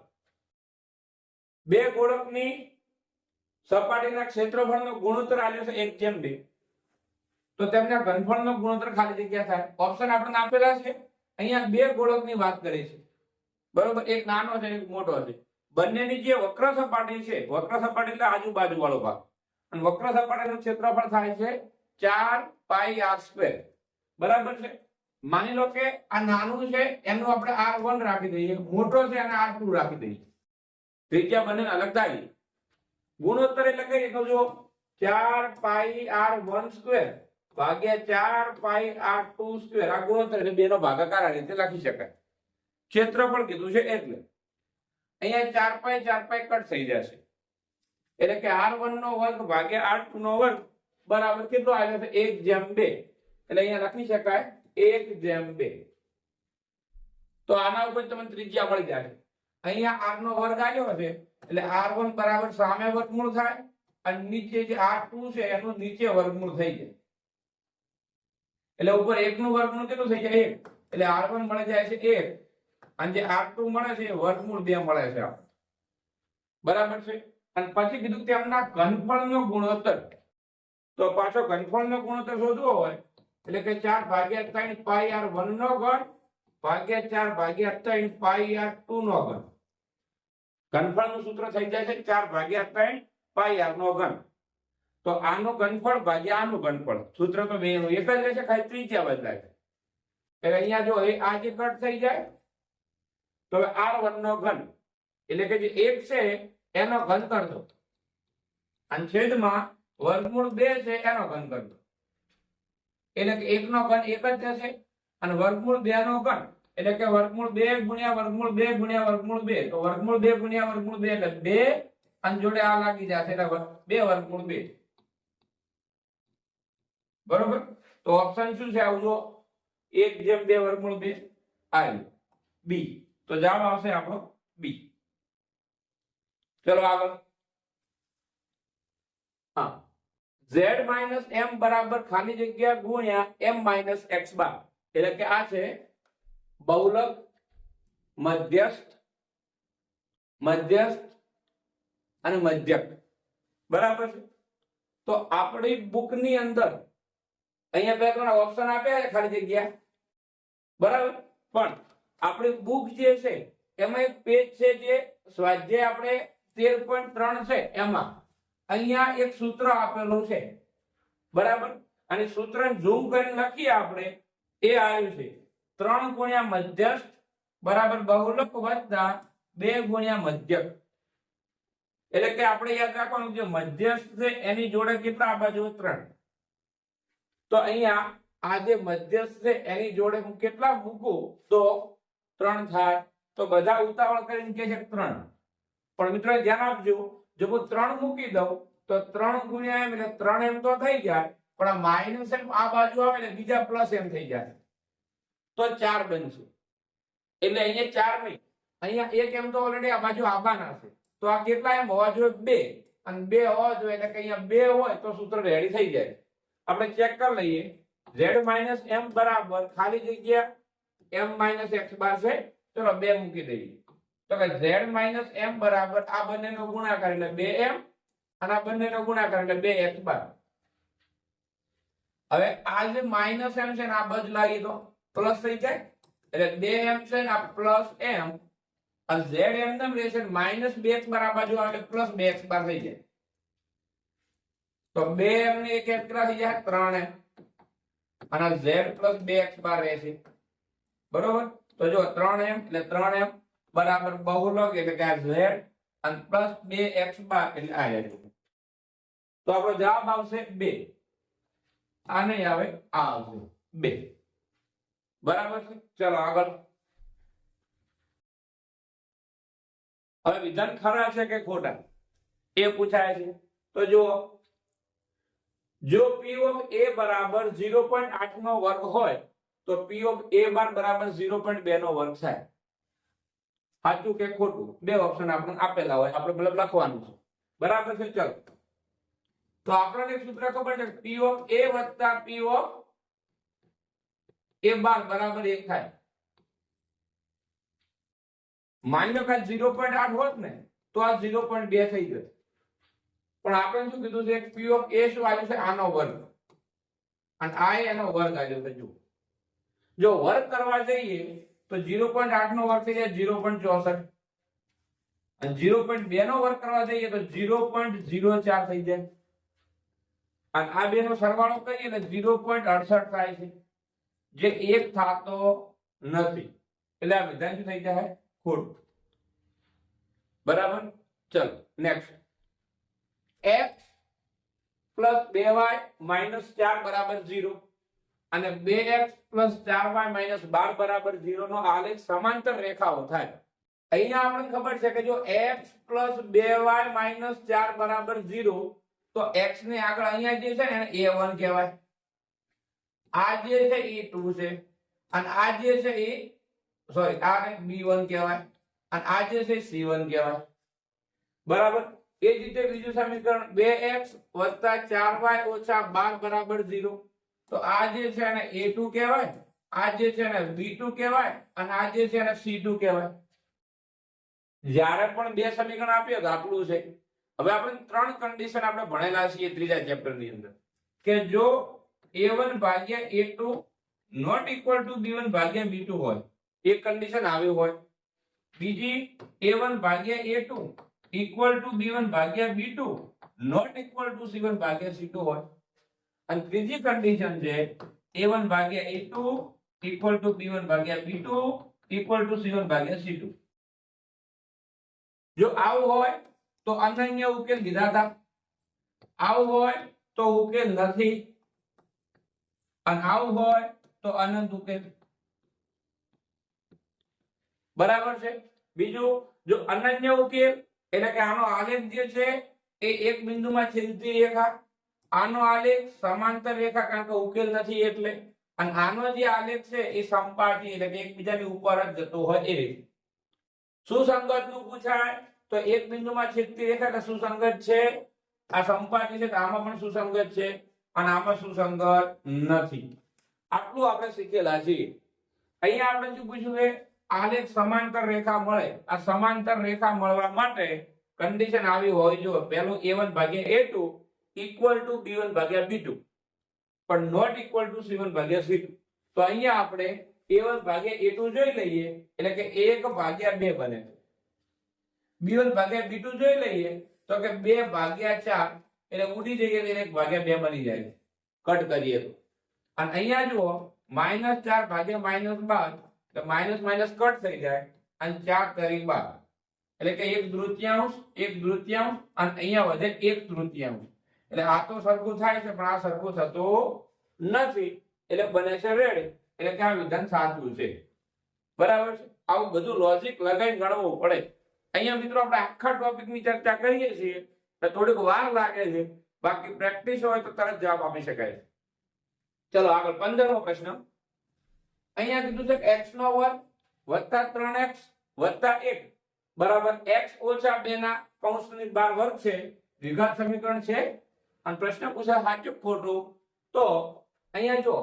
બે ગોળકની સપાટીના ક્ષેત્રફળનો ગુણોત્તર આપ્યો છે 1:2 તો તેમના ઘનફળનો ગુણોત્તર ખાલી જગ્યા થાય ઓપ્શન આપણને આપેલા છે અહીંયા બે ગોળકની વાત કરી છે બરોબર એક નાનો છે એક મોટો છે બંનેની જે વક્ર સપાટી છે વક્ર સપાટી એટલે આજુબાજુ વાળો ભાગ અને વક્ર સપાટીનું ક્ષેત્રફળ થાય છે 4 પાઈ આર સ્ક્વેર બરાબર છે માની લો કે આ નાનું છે એનું આપણે r1 રાખી દઈએ મોટો છે અને r2 રાખી દઈએ ત્રિજ્યા બંને અલગ થાય ગુણોત્તર એટલે કઈ તો જો 4 પાઈ r1 સ્ક્વેર ભાગ્યા 4 પાઈ r2 સ્ક્વેર આ ગુણોત્તર એટલે બેનો ભાગાકાર આ રીતે લખી શકાય ક્ષેત્રફળ કીધું છે એટલે અહીંયા 4 પાઈ કટ થઈ જશે એટલે કે r1 નો વર્ગ ભાગ્યા r2 નો વર્ગ બરાબર કેટલો આવ્યો છે 1:2 એટલે અહીંયા લખી શકાય 1:2 તો આના ઉપર તમને ત્રિજ્યા મળી જાય અહીંયા r નો વર્ગ આવ્યો છે એટલે r1 બરાબર સામે વર્ગમૂળ થાય અને નીચે જે r2 છે એનું નીચે વર્ગમૂળ થઈ જાય એટલે ઉપર 1 નું વર્ગમૂળ કેટલું થઈ જાય 1 એટલે r1 મળી જાય છે 1 અને જે r2 મળે છે વર્ગમૂળ 2 મળે છે બરાબર છે અને પછી કીધું તેમના ઘનફળનો ગુણોત્તર તો પાછો ઘનફળનો ગુણોત્તર શોધવો હોય એટલે કે 4 ભાગ્યા 3 પાઈ r1 નો ઘન ભાગ્યા 4 ભાગ્યા 3 પાઈ r2 નો ઘન ઘનફળનું સૂત્ર થઈ જાય છે 4 ભાગ્યા 3 પાઈ r નો ઘન તો આનું ઘનફળ ભાગ્યા આનું ઘનફળ સૂત્ર તો બેનું એક જ રહેશે ખાલી ત્રિજ્યા બદલાય એટલે અહીંયા જો આ જે કટ થઈ જાય તો હવે r1 નો ઘન એટલે કે જે 1 છે એનો ઘન કરી દો અને છેદમાં વર્ગમૂળ 2 છે એનો ઘન કરી દો એટલે કે 1 નો ઘન 1 જ થશે અને વર્ગમૂળ 2 નો ઘન એટલે કે વર્ગમૂળ 2 ગુણ્યા વર્ગમૂળ 2 ગુણ્યા વર્ગમૂળ 2 તો વર્ગમૂળ 2 ગુણ્યા વર્ગમૂળ 2 એટલે 2 અને જોડે આ લાગી જશે એટલે 2 વર્ગમૂળ 2 બરોબર તો ઓપ્શન શું છે આવજો 1:2 વર્ગમૂળ 2 આવ્યું બી તો જવાબ આવશે આપણો બી ચલો આગળ હા z - m બરાબર ખાલી જગ્યા ગુણ્યા m - x બાર એટલે કે આ છે બહુલક મધ્યસ્થ અને મધ્યક બરાબર છે તો આપણી બુક ની અંદર અહીંયા બે ત્રણ ઓપ્શન આપ્યા છે ખાલી જગ્યા બરાબર પણ આપણી બુક જે છે એમાં એક પેજ છે જે સ્વાધ્યાય આપણે 13.3 છે એમાં અહીંયા એક સૂત્ર આપેલું છે બરાબર અને સૂત્રને ઝૂમ કરીને લખીએ આપણે એ આવ્યું છે 3 ગુણ્યા મધ્યસ્થ બરાબર બહુલક વત્તા 2 ગુણ્યા મધ્યક એટલે કે આપણે યાદ રાખવાનું જે મધ્યસ્થ છે એની જોડે કેટલા આ બાજુ 3 તો અહીંયા આ જે મધ્યસ્થ છે એની જોડે હું કેટલા મૂકું તો 3 થાય તો બધા ઉતાવળ કરીને કહે છે 3 પણ મિત્રો ધ્યાન આપજો જો હું 3 મૂકી દઉં તો 3 ગુણ્યા m એટલે 3m તો થઈ જાય પણ આ માઈનસ m આ બાજુ આવે એટલે બીજા પ્લસ m થઈ જાય તો 4 બનશે એટલે અહીંયા 4 નહીં અહીંયા 1m તો ઓલરેડી આ બાજુ આવવાના છે તો આ કેટલા m હોવા જોઈએ 2 અને 2 હોવા જોઈએ એટલે કે અહીંયા 2 હોય તો સૂત્ર રેડી થઈ જાય આપણે ચેક કરી લઈએ z માઇનસ m બરાબર ખાલી જગ્યા m માઇનસ x બાર છે. ચલો 2 મૂકી દઈએ તો કે z માઇનસ m બરાબર આ બંનેનો ગુણાકાર એટલે 2m અને આ બંનેનો ગુણાકાર એટલે 2x બાર. હવે આ જે માઇનસ m છે ને આ બદલાવી દો પ્લસ થઈ જાય એટલે 2m છે ને આ પ્લસ m અને z એમ નામ રહેશે માઇનસ 2x બાર આ બાજુ આવે પ્લસ 2x બાર થઈ જાય તો 2m ને એક કેટલા થઈ જાય 3m અને z પ્લસ 2x બાર રહેશે બરોબર. તો જો 3m એટલે 3m બરાબર બહુલક એટલે કે z અને પ્લસ 2x બાર એટલે આ રહેશે. તો આપણો જવાબ આવશે 2. આ નહીં આવે આ આવશે 2 બરાબર છે. ચલો આગળ. હવે વિધાન ખરા છે કે ખોટા એ પૂછાય છે. તો જો p of a બરાબર 0.8 નો વર્ગ હોય તો p of a બાર બરાબર 0.2 નો વર્ગ થાય. સાચું કે ખોટું બે ઓપ્શન આપણને આપેલા હોય આપણે મતલબ લખવાનું છે બરાબર છે. ચલો તો આપણને એક સૂત્ર ખબર છે p of a વત્તા p of a બાર બરાબર 1 થાય. માની લો કે 0.8 હોત ને તો આ 0.2 થઈ જશે પણ આપણે શું કીધું છે p of a શું આવ્યું છે આનો વર્ગ અને આ એનો વર્ગ આવ્યો છે. જો વર્ગ કરવા જઈએ તો 0.8 નો વર્ગ થઈ જાય 0.64 અને 0.2 નો વર્ગ કરવા જઈએ તો 0.04 થઈ જાય અને આ બે નો સરવાળો કરીએ એટલે 0.68 થાય છે જે એક થતો નથી એટલે આ વિધાન શું થઈ જાય ખોટું બરાબર. ચલો next. x plus 2y minus 4 બરાબર 0 અને 2x plus 4y minus 12 બરાબર 0 નો આલેખ સમાંતર રેખાઓ થાય. અહીંયા આપણને ખબર છે કે જો x plus 2y minus 4 બરાબર 0 તો x ને આગળ અહીંયા જે છે ને એને a1 કહેવાય, આ જે છે એ 2 છે અને આ જે છે એ સોરી આને b1 કહેવાય અને આ જે છે c1 કહેવાય બરાબર. એ જ રીતે બીજું સમીકરણ 2x + 4y - 12 બરાબર 0 તો આ જે છે એને a2 કહેવાય, આ જે છે એને b2 કહેવાય અને આ જે છે એને c2 કહેવાય. જ્યારે પણ બે સમીકરણ આપ્યો તો આટલું છે. હવે આપણે ત્રણ કન્ડિશન આપણે ભણેલા છીએ ત્રીજા ચેપ્ટર ની અંદર કે જો a1 ભાગ્યા a2 not equal to b1 ભાગ્યા b2 હોય એક કન્ડિશન આવી હોય, બીજી a1 ભાગ્યા a2 ઇક્વલ ટુ b1 ભાગ્યા b2 not equal to c1 ભાગ્યા c2 હોય અને ત્રીજી કન્ડિશન છે a1 ભાગ્યા a2 ઇક્વલ ટુ b1 ભાગ્યા b2 ઇક્વલ ટુ c1 ભાગ્યા c2. જો આવું હોય તો અનન્ય ઉકેલ લીધા હતા, આવું હોય તો ઉકેલ નથી અને આવું હોય તો અનંત ઉકેલ બરાબર છે. બીજું જો અનન્ય ઉકેલ એટલે કે આનો આલેખ જે છે એ એક બિંદુમાં છેદતી રેખા, આનો આલેખ સમાંતર રેખા કારણ કે ઉકેલ નથી એટલે, અને આનો જે આલેખ છે એ સમપાટી એટલે કે એકબીજાની ઉપર જ જતો હોય એ રીતે. સુસંગત નું પૂછાય તો એક બિંદુમાં છેદતી રેખા એટલે સુસંગત છે, આ સમપાટી છે તો આમાં પણ સુસંગત છે અને આમાં સુસંગત નથી. આટલું આપણે શીખેલા છીએ. અહીંયા આપણે શું પૂછ્યું છે આલેખ સમાંતર રેખા મળે, આ સમાંતર રેખા મળવા માટે કન્ડિશન આવી હોય જો પહેલું a1 ભાગ્યા a2 ઇક્વલ ટુ b1 ભાગ્યા b2 પણ નોટ ઇક્વલ ટુ c1 ભાગ્યા c2. તો અહીંયા આપણે a1 ભાગ્યા a2 જોઈ લઈએ એટલે કે 1 ભાગ્યા 2 બને છે, b1 ભાગ્યા b2 જોઈ લઈએ તો કે 2 ભાગ્યા 4 એટલે ઉડી જઈએ એટલે 1 ભાગ્યા 2 બની જાય કટ કરીએ તો. અને અહીંયા જુઓ -4 ભાગ્યા -12 તો માઇનસ માઇનસ કટ થઈ જાય અને 4 તરી 12 એટલે કે 1/3 અને અહીંયા વધે 1/3 એટલે આ તો સરખું થાય છે પણ આ સરખું થતું નથી એટલે બને છે રેડ એટલે કે આ વિધાન સાચું છે બરાબર છે. આવું બધું લોજિક લગાવીને ગણવું પડે. અહીંયા મિત્રો આપણે આખા ટોપિક ની ચર્ચા કરીએ છીએ તો થોડીક વાર લાગે છે, બાકી પ્રેક્ટિસ હોય તો તરત જવાબ આપી શકાય છે. ચલો આગળ 15મો પ્રશ્ન. અહીંયા કીધું છે x નો વર્ગ વત્તા 3x વત્તા 1 બરાબર x ઓછા 2 ના કૌંસની બહાર વર્ગ છે, દ્વિઘાત સમીકરણ છે અને પ્રશ્ન પૂછાય સાચું ખોટું. તો અહીંયા જો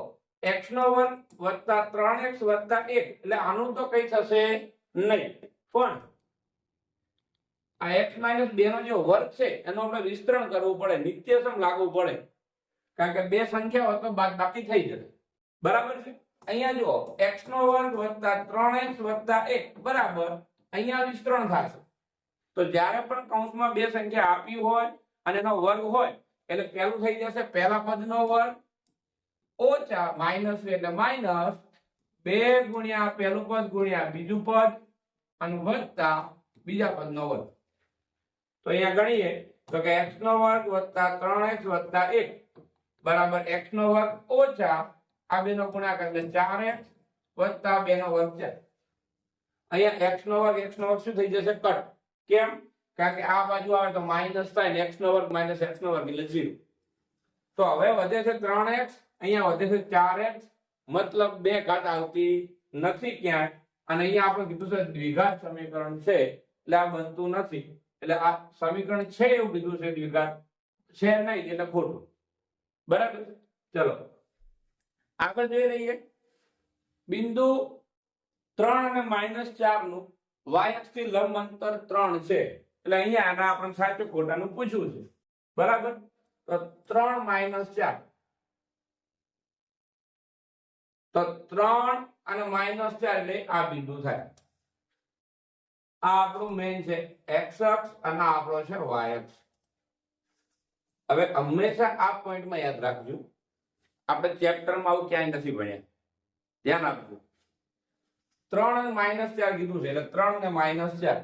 x નો વર્ગ વત્તા 3x વત્તા 1 એટલે આનું તો કઈ થશે નહીં, પણ આ x - 2 નો જે વર્ગ છે એનો આપણે વિસ્તરણ કરવું પડે, નિત્યસમ લાગવું પડે, કારણ કે બે સંખ્યાઓ તો બાદબાકી થઈ જશે. બરાબર છે. અહીંયા જો x નો વર્ગ વત્તા 3x વત્તા 1 બરાબર અહીંયા વિસ્તરણ થશે. તો જ્યારે પણ કૌંસમાં બે સંખ્યા આપી હોય અને એનો વર્ગ હોય એટલે પહેલું થઈ જશે પહેલા પદનો વર્ગ ઓછા માઈનસ એટલે માઈનસ 2 ગુણ્યા પહેલું પદ ગુણ્યા બીજું પદ અને વત્તા બીજા પદનો વર્ગ. તો અહીંયા ગણીએ તો કે x નો વર્ગ વત્તા 3x વત્તા 1 બરાબર x નો વર્ગ ઓછા આ બેનો ગુણાકાર એટલે 4x વત્તા 2 નો વર્ગ છે. અહીંયા x નો વર્ગ શું થઈ જશે કટ. કેમ? કારણ કે આ બાજુ આવે તો માઈનસ થાય ને x નો વર્ગ માઈનસ x નો વર્ગ એટલે 0. તો હવે વધે છે 3x, અહીંયા વધે છે 4x, મતલબ બે ઘાત આવતી નથી ક્યાંય, અને અહીંયા આપણે કીધું છે દ્વિઘાત સમીકરણ છે એટલે આ બનતું નથી, એટલે આ સમીકરણ છે એવું કીધું છે, દ્વિઘાત છે નહીં એટલે ખોટું. બરાબર. ચલો આગળ જોઈ લઈએ. બિંદુ 3 અને -4 નું y અક્ષ થી લંબ અંતર 3 છે, એટલે અહીંયા આના આપણે સાચું ખોટાનું પૂછવું છે. બરાબર. તો 3 - 4 તો 3 અને -4 એટલે આ બિંદુ થાય. આ આપણું મેઇન છે x અક્ષ અને આ આપણો છે y અક્ષ. હવે હંમેશા આ પોઈન્ટમાં યાદ રાખજો, આપણે ચેપ્ટરમાં આવું ક્યાંય નથી ભણ્યા, ધ્યાન આપજો. 3 અને -4 કીધું છે એટલે 3 ને -4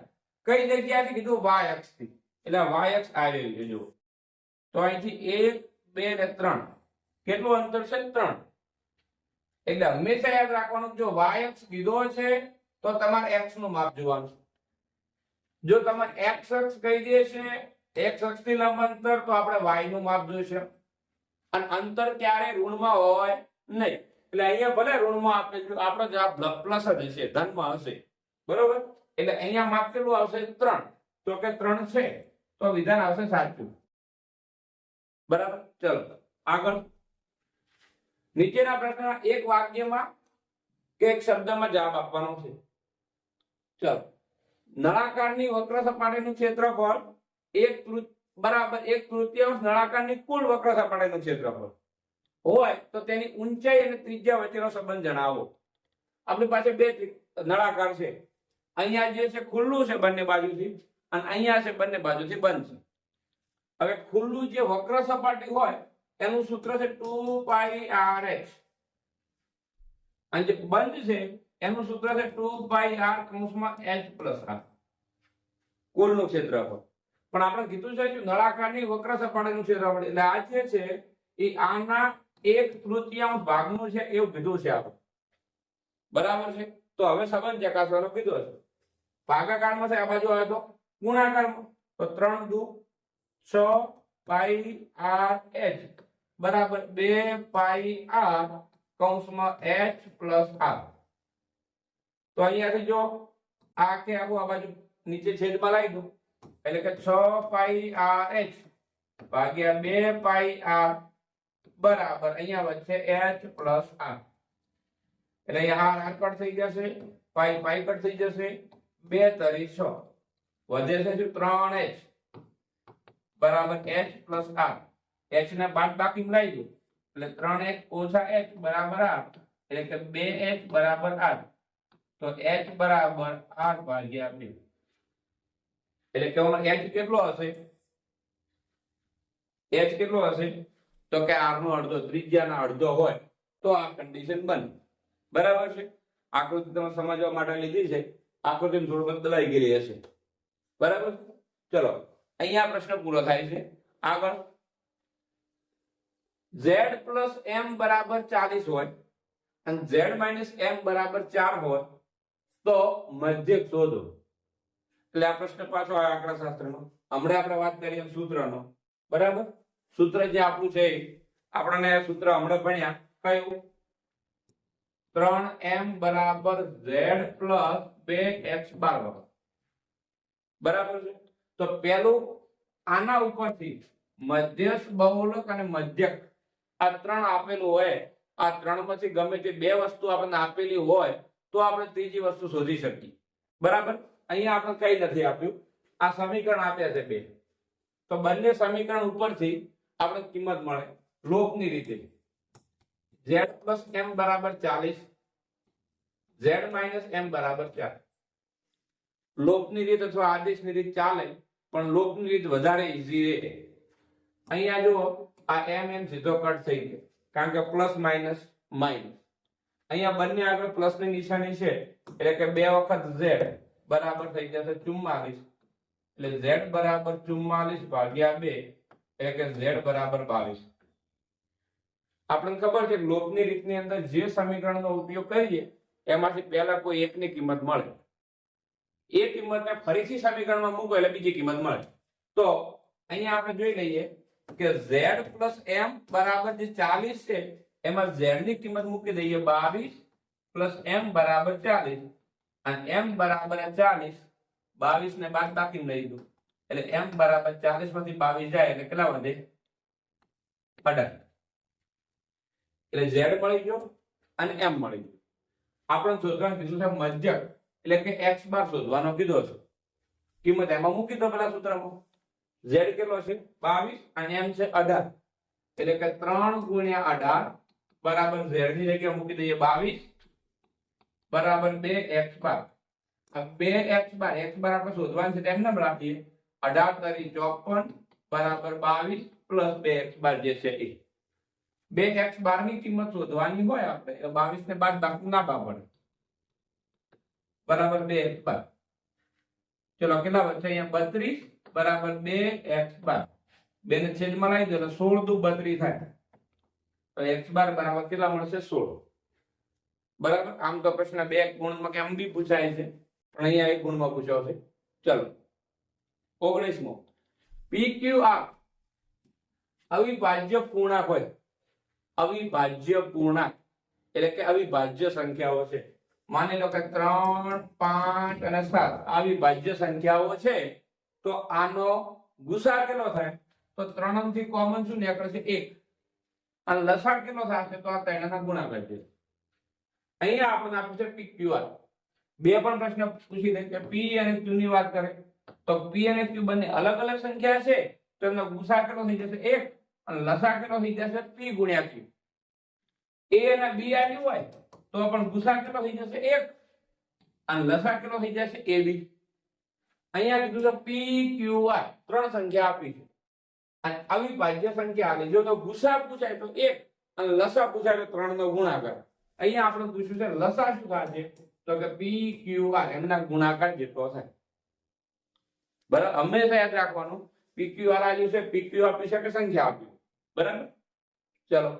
કઈ જગ્યાએથી કીધું? y અક્ષથી, એટલે y અક્ષ આવી છે. જો તો અહીંથી 1 2 ને 3 કેટલું અંતર છે? 3. એટલે હંમેશા યાદ રાખવાનું જો y અક્ષ કીધો છે તો તમારે x નું માપ જોવાનું. જો તમારે x અક્ષ કહી દે છે x અક્ષ થી લંબ અંતર તો આપણે y નું માપ જોઈશે, અને અંતર ક્યારે ઋણમાં હોય નહીં. એટલે અહીંયા ભલે ઋણમાં આપેલું આપણો જવાબ પ્લસ જ હશે, ધનમાં હશે. બરોબર. એટલે અહીંયા માપ કેટલું આવશે? 3. તો કે 3 છે તો વિધાન આવશે સાચું. બરાબર. ચલો આગળ. નીચેના પ્રશ્નના એક વાક્યમાં કે એક શબ્દમાં જવાબ આપવાનો છે. ચલો. નળાકારની વક્ર સપાટીનું ક્ષેત્રફળ બરાબર 1/3 નળાકારની કુલ વક્ર સપાટીનું ક્ષેત્રફળ હોય તો તેની ઊંચાઈ અને ત્રિજ્યા વચ્ચેનો સંબંધ જણાવો. આપણી પાસે બે નળાકાર છે, અહીંયા જે છે ખુલ્લું છે બંને બાજુથી, અને અહીંયા છે બંને બાજુથી બંધ છે. હવે ખુલ્લું જે વક્ર સપાટી હોય એનું સૂત્ર છે 2πrh, અને જે બંધ છે એનું સૂત્ર છે 2πr કૌંસમાં h પ્લસ r કુલનું ક્ષેત્રફળ. પણ આપણે કીધું છે કે નળાકારની વક્ર સપાટીનું ક્ષેત્રફળ એટલે આ જે છે એ આના 1/3 ભાગનું છે એવું કીધું છે આપણે. બરાબર છે. તો હવે સંબંધ ચકાસવાનો કીધો છે. ભાગાકારમાં છે આ બાજુ આવે તો ગુણાકારમાં, તો 3 દુ 6πrh બરાબર 2πr કૌંસમાં h પ્લસ r. તો અહીંયાથી જો આ કે આખું આ બાજુ નીચે છેદમાં લાવી દો એટલે કે 6πrh ભાગ્યા 2πr બરાબર અહીંયા વચ્ચે h પ્લસ r. એટલે અહીંયા r કટ થઈ જશે, પાઈ કટ થઈ જશે, 2 તરી 6 વધે છે શું? 3h બરાબર h પ્લસ r. h ને બાદબાકી લઈ દો એટલે 3h ઓછા h બરાબર r, એટલે કે 2h બરાબર r. તો h બરાબર r ભાગ્યા 2. એટલે કેવાનો h કેટલો હશે? h કેટલો હશે? તો કે r નો અડધો, ત્રિજ્યાના અડધો હોય તો આ કન્ડિશન બને. બરાબર છે. આકૃતિ તમે સમજવા માટે લીધી છે, આકૃતિ થોડું બદલાઈ ગયેલી હશે. બરાબર. ચલો અહીંયા પ્રશ્ન પૂરો થાય છે. આગળ z પ્લસ m બરાબર 40 હોય અને z માઇનસ m બરાબર 4 હોય તો મધ્યક શોધો. એટલે આ પ્રશ્ન પાછો આ આંકડાશાસ્ત્રનો, હમણાં આપણે વાત કરીએ સૂત્રનો. બરાબર. સૂત્ર જે આપણું છે આપણને સૂત્ર હમણાં ભણ્યા કયું? 3m બરાબર z પ્લસ 2x બાર. બરાબર છે. તો પેલું આના ઉપરથી મધ્યસ્થ બહુલક અને મધ્યક આ ત્રણ આપેલું હોય આ ત્રણમાંથી ગમે તે બે વસ્તુ આપણને આપેલી હોય તો આપણે ત્રીજી વસ્તુ શોધી શકીએ. બરાબર, અહીંયા આપણે કઈ નથી આપ્યું, આ સમીકરણ આપ્યા છે બે, તો બંને સમીકરણ ઉપરથી આપણે કિંમત મળે લોપની રીતે. z પ્લસ m બરાબર 40, z માઇનસ m બરાબર 4. લોપની રીત અથવા આદેશની રીત ચાલે, પણ લોપની રીત વધારે ઈઝી રહે. અહીંયા જો આ m સીધો કટ થઈ ગયો, કારણ કે પ્લસ માઇનસ માઇનસ. અહીંયા બંને આગળ પ્લસ ની નિશાની છે, એટલે કે બે વખત z બરાબર થઈ જશે 44, એટલે z બરાબર 44 ભાગ્યા 2, એટલે કે z બરાબર 22. આપણને ખબર છે લોપની રીતની અંદર જે સમીકરણનો ઉપયોગ કરીએ એમાંથી પહેલા કોઈ એકની કિંમત મળે, એ કિંમતને ફરીથી સમીકરણમાં મૂકો એટલે બીજી કિંમત મળે. તો અહીંયા આપણે જોઈ લઈએ કે z પ્લસ m બરાબર જે 40 છે એમાં z ની કિંમત મૂકી દઈએ 22 પ્લસ m બરાબર 40, અને m બરાબર 40, 22 ને બાદ બાકી લઈ દો એટલે m બરાબર 40 માંથી 22 જાય એટલે કેટલા વધે 18. એટલે z મળી ગયો અને m મળી ગયો. આપણે શોધવાનું કીધું છે મધ્યક, એટલે કે x બાર શોધવાનો કીધો છે. કિંમત એમાં મૂકી દો પેલા સૂત્રમાં. z કેટલો છે 22 અને m છે 18, એટલે કે 3 ગુણ્યા 18 બરાબર z ની જગ્યાએ મૂકી દઈએ 22 બરાબર 2x બાર. આ 2x બાર આપણે શોધવાનું છે તેમ ના રાખીએ, 18 તરી 54 બરાબર 22 પ્લસ 2x બાર જે છે એ 2x બાર ની કિંમત શોધવાની હોય આપણે, 22 ને બાદ બાકી ના પડે, બરાબર 2x બાર. ચલો કેટલા વધશે અહીંયા 32 બરાબર 2x બાર. 2 ને છેદમાં લાવી દો એટલે 16 દુ 32 થાય, તો x બાર બરાબર કેટલા મળશે 16. બરાબર, આમ તો પ્રશ્ન બે ગુણમાં કેમ બી પૂછાય છે, પણ અહીંયા એક ગુણમાં પૂછાયો છે. ચલો 19મો, PQR અવિભાજ્ય પૂર્ણાંક હોય. અવિભાજ્ય પૂર્ણાંક એટલે કે અવિભાજ્ય સંખ્યાઓ છે. માની લો કે 3, 5 અને 7 અવિભાજ્ય સંખ્યાઓ છે, તો આનો ગુસા કેટલો થાય? તો 3 થી કોમન શું નીકળે છે 1, અને લસાઅ કેટલો થશે? તો આ 3 ના ગુણાકાર છે. અહીંયા આપણને આપ્યું છે PQR. બે પણ પ્રશ્ન પૂછી દે કે P અને Q ની વાત કરે, તો P અને Q બંને અલગ અલગ સંખ્યા છે, તો એનો ગુસા કેટલો થઈ જશે 1, અને લસાઅ કેટલો થઈ જશે P ગુણ્યા Q. A અને B આલ્યું હોય તો પણ ગુસા કેટલો થઈ જશે 1, અને લસાઅ કેટલો થઈ જશે AB. અહીંયા કીધું છે PQR, ત્રણ સંખ્યા આપી છે અને અવિભાજ્ય સંખ્યા આપી. જો તો ગુસા પૂછાય તો 1 અને લસાઅ પૂછાય તો 3 નો ગુણાકાર. અહીંયા આપણે પૂછ્યું છે લસાઅ શું થશે? તો કે PQR એમના ગુણાકાર જેટલો થાય. બરાબર, હંમેશા યાદ રાખવાનું PQR આવ્યું છે, PQ આપી છે કે સંખ્યા આપી. બરાબર, ચલો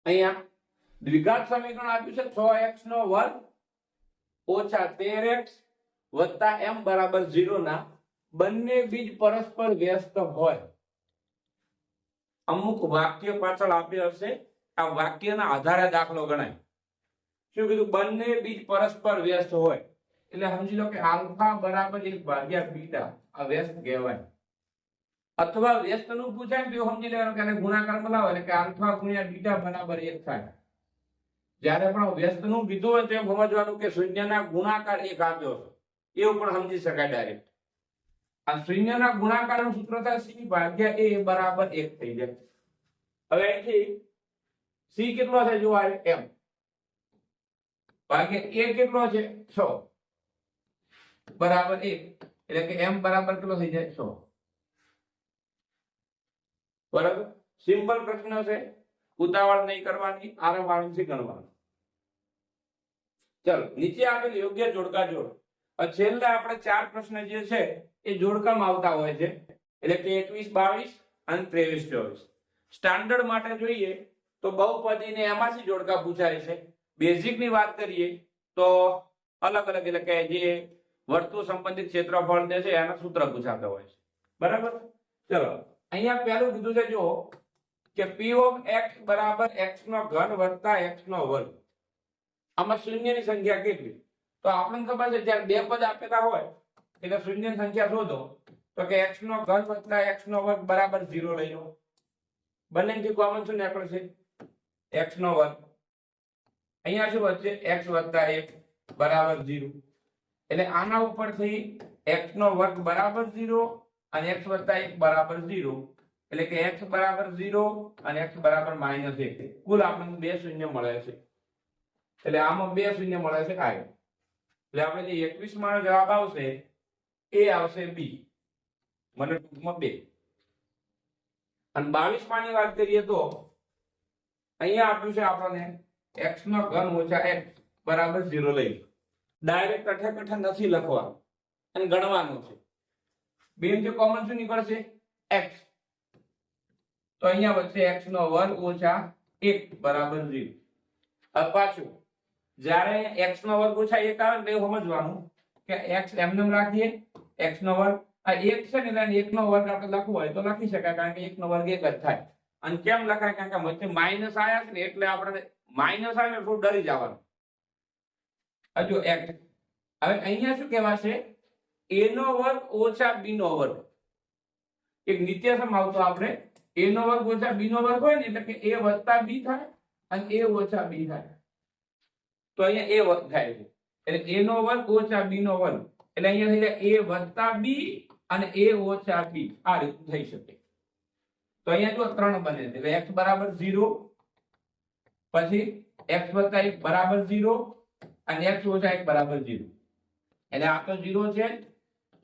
અહીંયા દ્વિઘાત સમીકરણ આપ્યું છે 6x નો વર્ગ ઓછા 13x વત્તા m બરાબર 0 ના બંને બીજ પરસ્પર વ્યસ્ત હોય. અમુક વાક્ય પાછળ આપ્યા હશે, આ વાક્યના આધારે દાખલો ગણાય. શું કીધું? બંને બીજ પરસ્પર વ્યસ્ત હોય, એટલે સમજી લો કે આલ્ફા બરાબર 1 ભાગ્યા બીટા આ વ્યસ્ત કહેવાય. અથવા વ્યસ્ત નું પૂછાય તો સમજી લેવાનું કે ગુણાકાર બનાવો એટલે કે આલ્ફા ગુણ્યા બીટા બરાબર 1 થાય. જ્યારે પણ વ્યસ્ત નું કીધું હોય તો એમ સમજવાનું કે શૂન્યના ગુણાકાર 1 આપ્યો છે, એવું પણ સમજી શકાય ડાયરેક્ટ. આ શૂન્યના ગુણાકારનું સૂત્ર થાય c ભાગ્યા a બરાબર 1 થઈ જાય. હવે અહીંથી c કેટલો છે જોવા m ભાગ્યા a કેટલો છે 6 બરાબર 1, એટલે કે m બરાબર કેટલો થઈ જાય 6. બરાબર, સિમ્પલ પ્રશ્ન છે, ઉતાવળ નહીં કરવાની, આરામથી ગણવાનું. ચલો નીચે આપેલ યોગ્ય જોડકા જોડો. છેલ્લે આપણે 4 પ્રશ્ન જે છે એ જોડકામાં આવતા હોય છે, એટલે કે 21, 22 અને 23, 24. સ્ટાન્ડર્ડ માટે જોઈએ તો બહુપદીને એમાંથી જોડકા પૂછાય છે. બેઝિક ની વાત કરીએ તો અલગ અલગ, એટલે કે જે વર્તુળ સંબંધિત ક્ષેત્રફળ જે છે એના સૂત્ર પૂછાતા હોય છે. બરાબર, ચલો અહીંયા પહેલું કીધું છે જો કે p of x બરાબર x નો ઘન વત્તા x નો વર્ગ. આમાં શૂન્યની સંખ્યા કેટલી? તો આપણને ખબર છે જ્યારે બે પદ આપેલા હોય એટલે શૂન્યની સંખ્યા શોધો, તો કે x નો ઘન વત્તા x નો વર્ગ બરાબર 0 લઈ લો. બંનેથી કોમન શું નીકળશે x નો વર્ગ, અહીંયા શું વધશે x વત્તા 1 બરાબર 0, એટલે આના ઉપરથી x નો વર્ગ બરાબર 0 અને x વત્તા 1 બરાબર 0, એટલે કે x બરાબર 0 અને x બરાબર -1, કુલ આપણને બે શૂન્ય મળે છે, એટલે આમાં બે શૂન્ય મળે છે આ, એટલે આપણે જે 21 માં જવાબ આવશે એ આવશે બી, મને ટૂંકમાં 2. અને 22 માં ની વાત કરીએ તો અહીંયા આપ્યું છે આપણને x નો ઘન ઓછા x બરાબર 0 લઈ, ડાયરેક્ટ કઠે નથી લખવાનું અને ગણવાનું છે. બેમાંથી કોમન શું નીકળશે x, તો અહીંયા વધશે x નો વર્ગ ઓછા 1 બરાબર 0. હવે પાછું જ્યારે x નો વર્ગ ઓછા 1 આવે એટલે એવું સમજવાનું કે x એમને રાખીએ x નો વર્ગ આ 1 છે ને એટલે 1 નો વર્ગ આપણે લખવો હોય તો લખી શકાય, કારણ કે 1 નો વર્ગ 1 જ થાય. અને કેમ લખાય, કારણ કે વચ્ચે માઈનસ આયા છે ને એટલે આપણે માઈનસ આવે ને થોડું ડરી જવાનું. હજુ x હવે અહીંયા શું કહેવાશે a નો વર્ગ ઓછા b નો વર્ગ, એક નિત્યસમ આવતો આપણે a નો વર્ગ ઓછા b નો વર્ગ હોય ને એટલે કે a વત્તા b થાય અને a ઓછા b થાય, તો અહીંયા a વર્ગ થાય છે એટલે a નો વર્ગ ઓછા b નો વર્ગ, એટલે અહીંયા થઈ જાય a વત્તા b અને a ઓછા b, આ રીતે થઈ શકે. તો અહીંયા જો 3 બને છે એટલે x બરાબર 0, પછી x વત્તા 1 બરાબર 0 અને x ઓછા 1 બરાબર 0, એટલે આ તો 0 છે,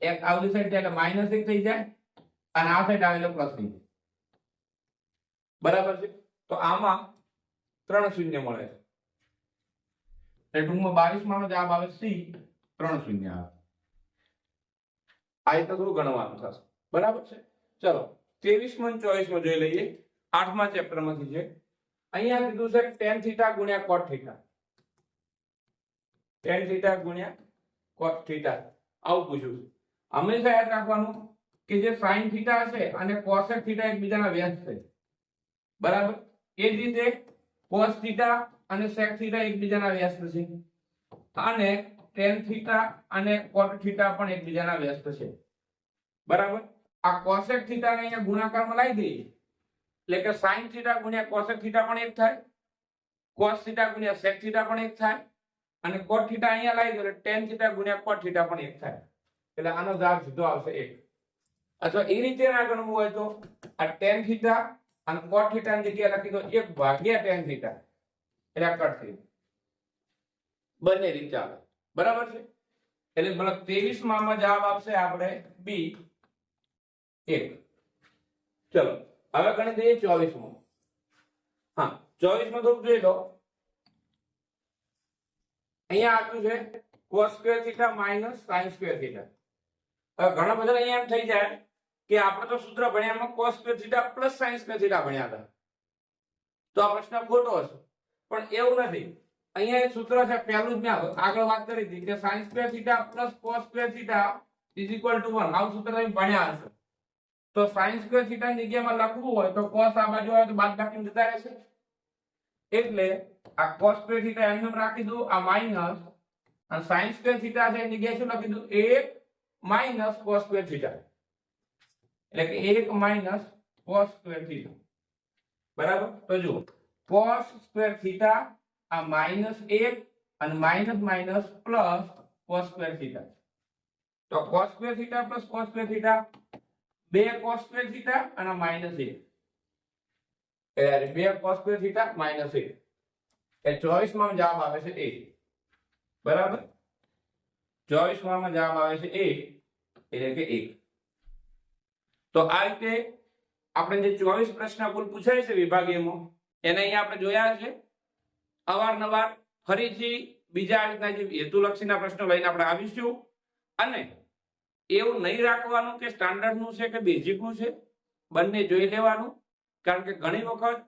એક આવલી સાઈડ એટલે -1 થઈ જાય અને આ સાઈડ આવે એટલે પ્લસ થઈ જાય, બરાબર છે. તો આમાં 3 શૂન્ય મળે છે, એટલે ટૂંકમાં 22 માં જવાબ આવે C, 3 શૂન્ય આવે. આ રીતે થોડું ગણવાનું થશે, બરાબર છે. ચલો 23 માં 24 માં જોઈ લઈએ, 8મા ચેપ્ટર માંથી છે. અહીંયા કીધું છે tan થીટા ગુણ્યા cot થીટા, tan થીટા ગુણ્યા cot થીટા આવું પૂછ્યું છે. હંમેશા યાદ રાખવાનું કે જે sin થીટા છે અને cosec થીટા એકબીજાના વ્યાજ છે, બરાબર. એ જ રીતે cos થીટા અને sec થીટા એકબીજાના વ્યાજ છે, અને tan થીટા અને cot થીટા પણ એકબીજાના વ્યસ્ત છે, બરાબર. આ cosec થીટા ને અહીંયા ગુણાકારમાં લાવી દઈએ એટલે કે sin થીટા ગુણ્યા cosec થીટા પણ 1 થાય, cos થીટા ગુણ્યા sec થીટા પણ 1 થાય, અને cot થીટા અહીંયા લાવી દો એટલે tan થીટા ગુણ્યા cot થીટા પણ 1 થાય, એટલે આનો જવાબ સીધો આવશે 1. અથવા એ રીતે ના ગણવું હોય તો આ tan થીટા અને cot થીટા ની જગ્યાએ લખી દો 1 ભાગ્યા tan થીટા, એટલે કટ થઈ બંને રીતે ચાલે, બરાબર છે. એટલે મતલબ 23 માં જવાબ આવશે આપણે B 1. ચલો હવે ગણી દઈએ 24 માં. હા 24 માં થોડું જોઈ લો, અહીંયા આપ્યું છે cos square theta minus sin square theta. હવે ઘણા બધા અહીંયા એમ થઈ જાય કે આપણે તો સૂત્ર ભણ્યામાં cos square theta plus sin square theta ભણ્યા હતા, તો આ પ્રશ્ન ખોટો હશે, પણ એવું નથી. અહીંયા એક સૂત્ર છે, પહેલું જ મેં આગળ વાત કરી હતી કે sin square theta plus cos square theta is equal to 1, આવું સૂત્ર તમે ભણ્યા હશે. તો sin સ્ક્વેર થીટા ની જગ્યામાં લખવું હોય તો cos આ બાજુ આવે તો બાદબાકી જતા રહેશે, એટલે આ cos સ્ક્વેર થીટા એમને રાખી દો, આ માઈનસ, અને sin સ્ક્વેર થીટા છે એની જગ્યાએ શું લખી દો 1 માઈનસ cos સ્ક્વેર થીટા, એટલે કે 1 માઈનસ cos સ્ક્વેર થીટા, બરાબર. તો જો cos સ્ક્વેર થીટા આ -1 અને minus minus plus cos square theta, તો cos square theta plus cos square theta 2 cos square theta અને -1, એટલે 2 cos સ્ક્વેર થીટા -1, એ 24 માં જવાબ આવે છે A, બરાબર. 24 માં જવાબ આવે છે A, એટલે કે 1. તો આ રીતે આપણે જે 24 પ્રશ્ન કુલ પૂછાય છે વિભાગીયમાં એને અહીંયા આપણે જોયા છે. અવારનવાર ફરીથી બીજા રીતના જે હેતુલક્ષીના પ્રશ્નો લઈને આપણે આવીશું, અને એવું નહીં રાખવાનું કે સ્ટાન્ડર્ડ નું છે કે બેઝિક નું છે, બંને જોઈ લેવાનું, કારણ કે ઘણી વખત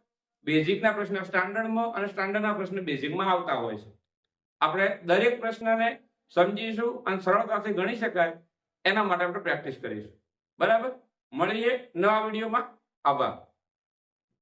બેઝિકના પ્રશ્ન સ્ટાન્ડર્ડમાં અને સ્ટાન્ડર્ડના પ્રશ્ન બેઝિકમાં આવતા હોય છે. આપણે દરેક પ્રશ્નને સમજીશું અને સરળતાથી ગણી શકાય એના માટે આપણે પ્રેક્ટિસ કરીશું, બરાબર. મળીએ નવા વિડીયોમાં. આભાર.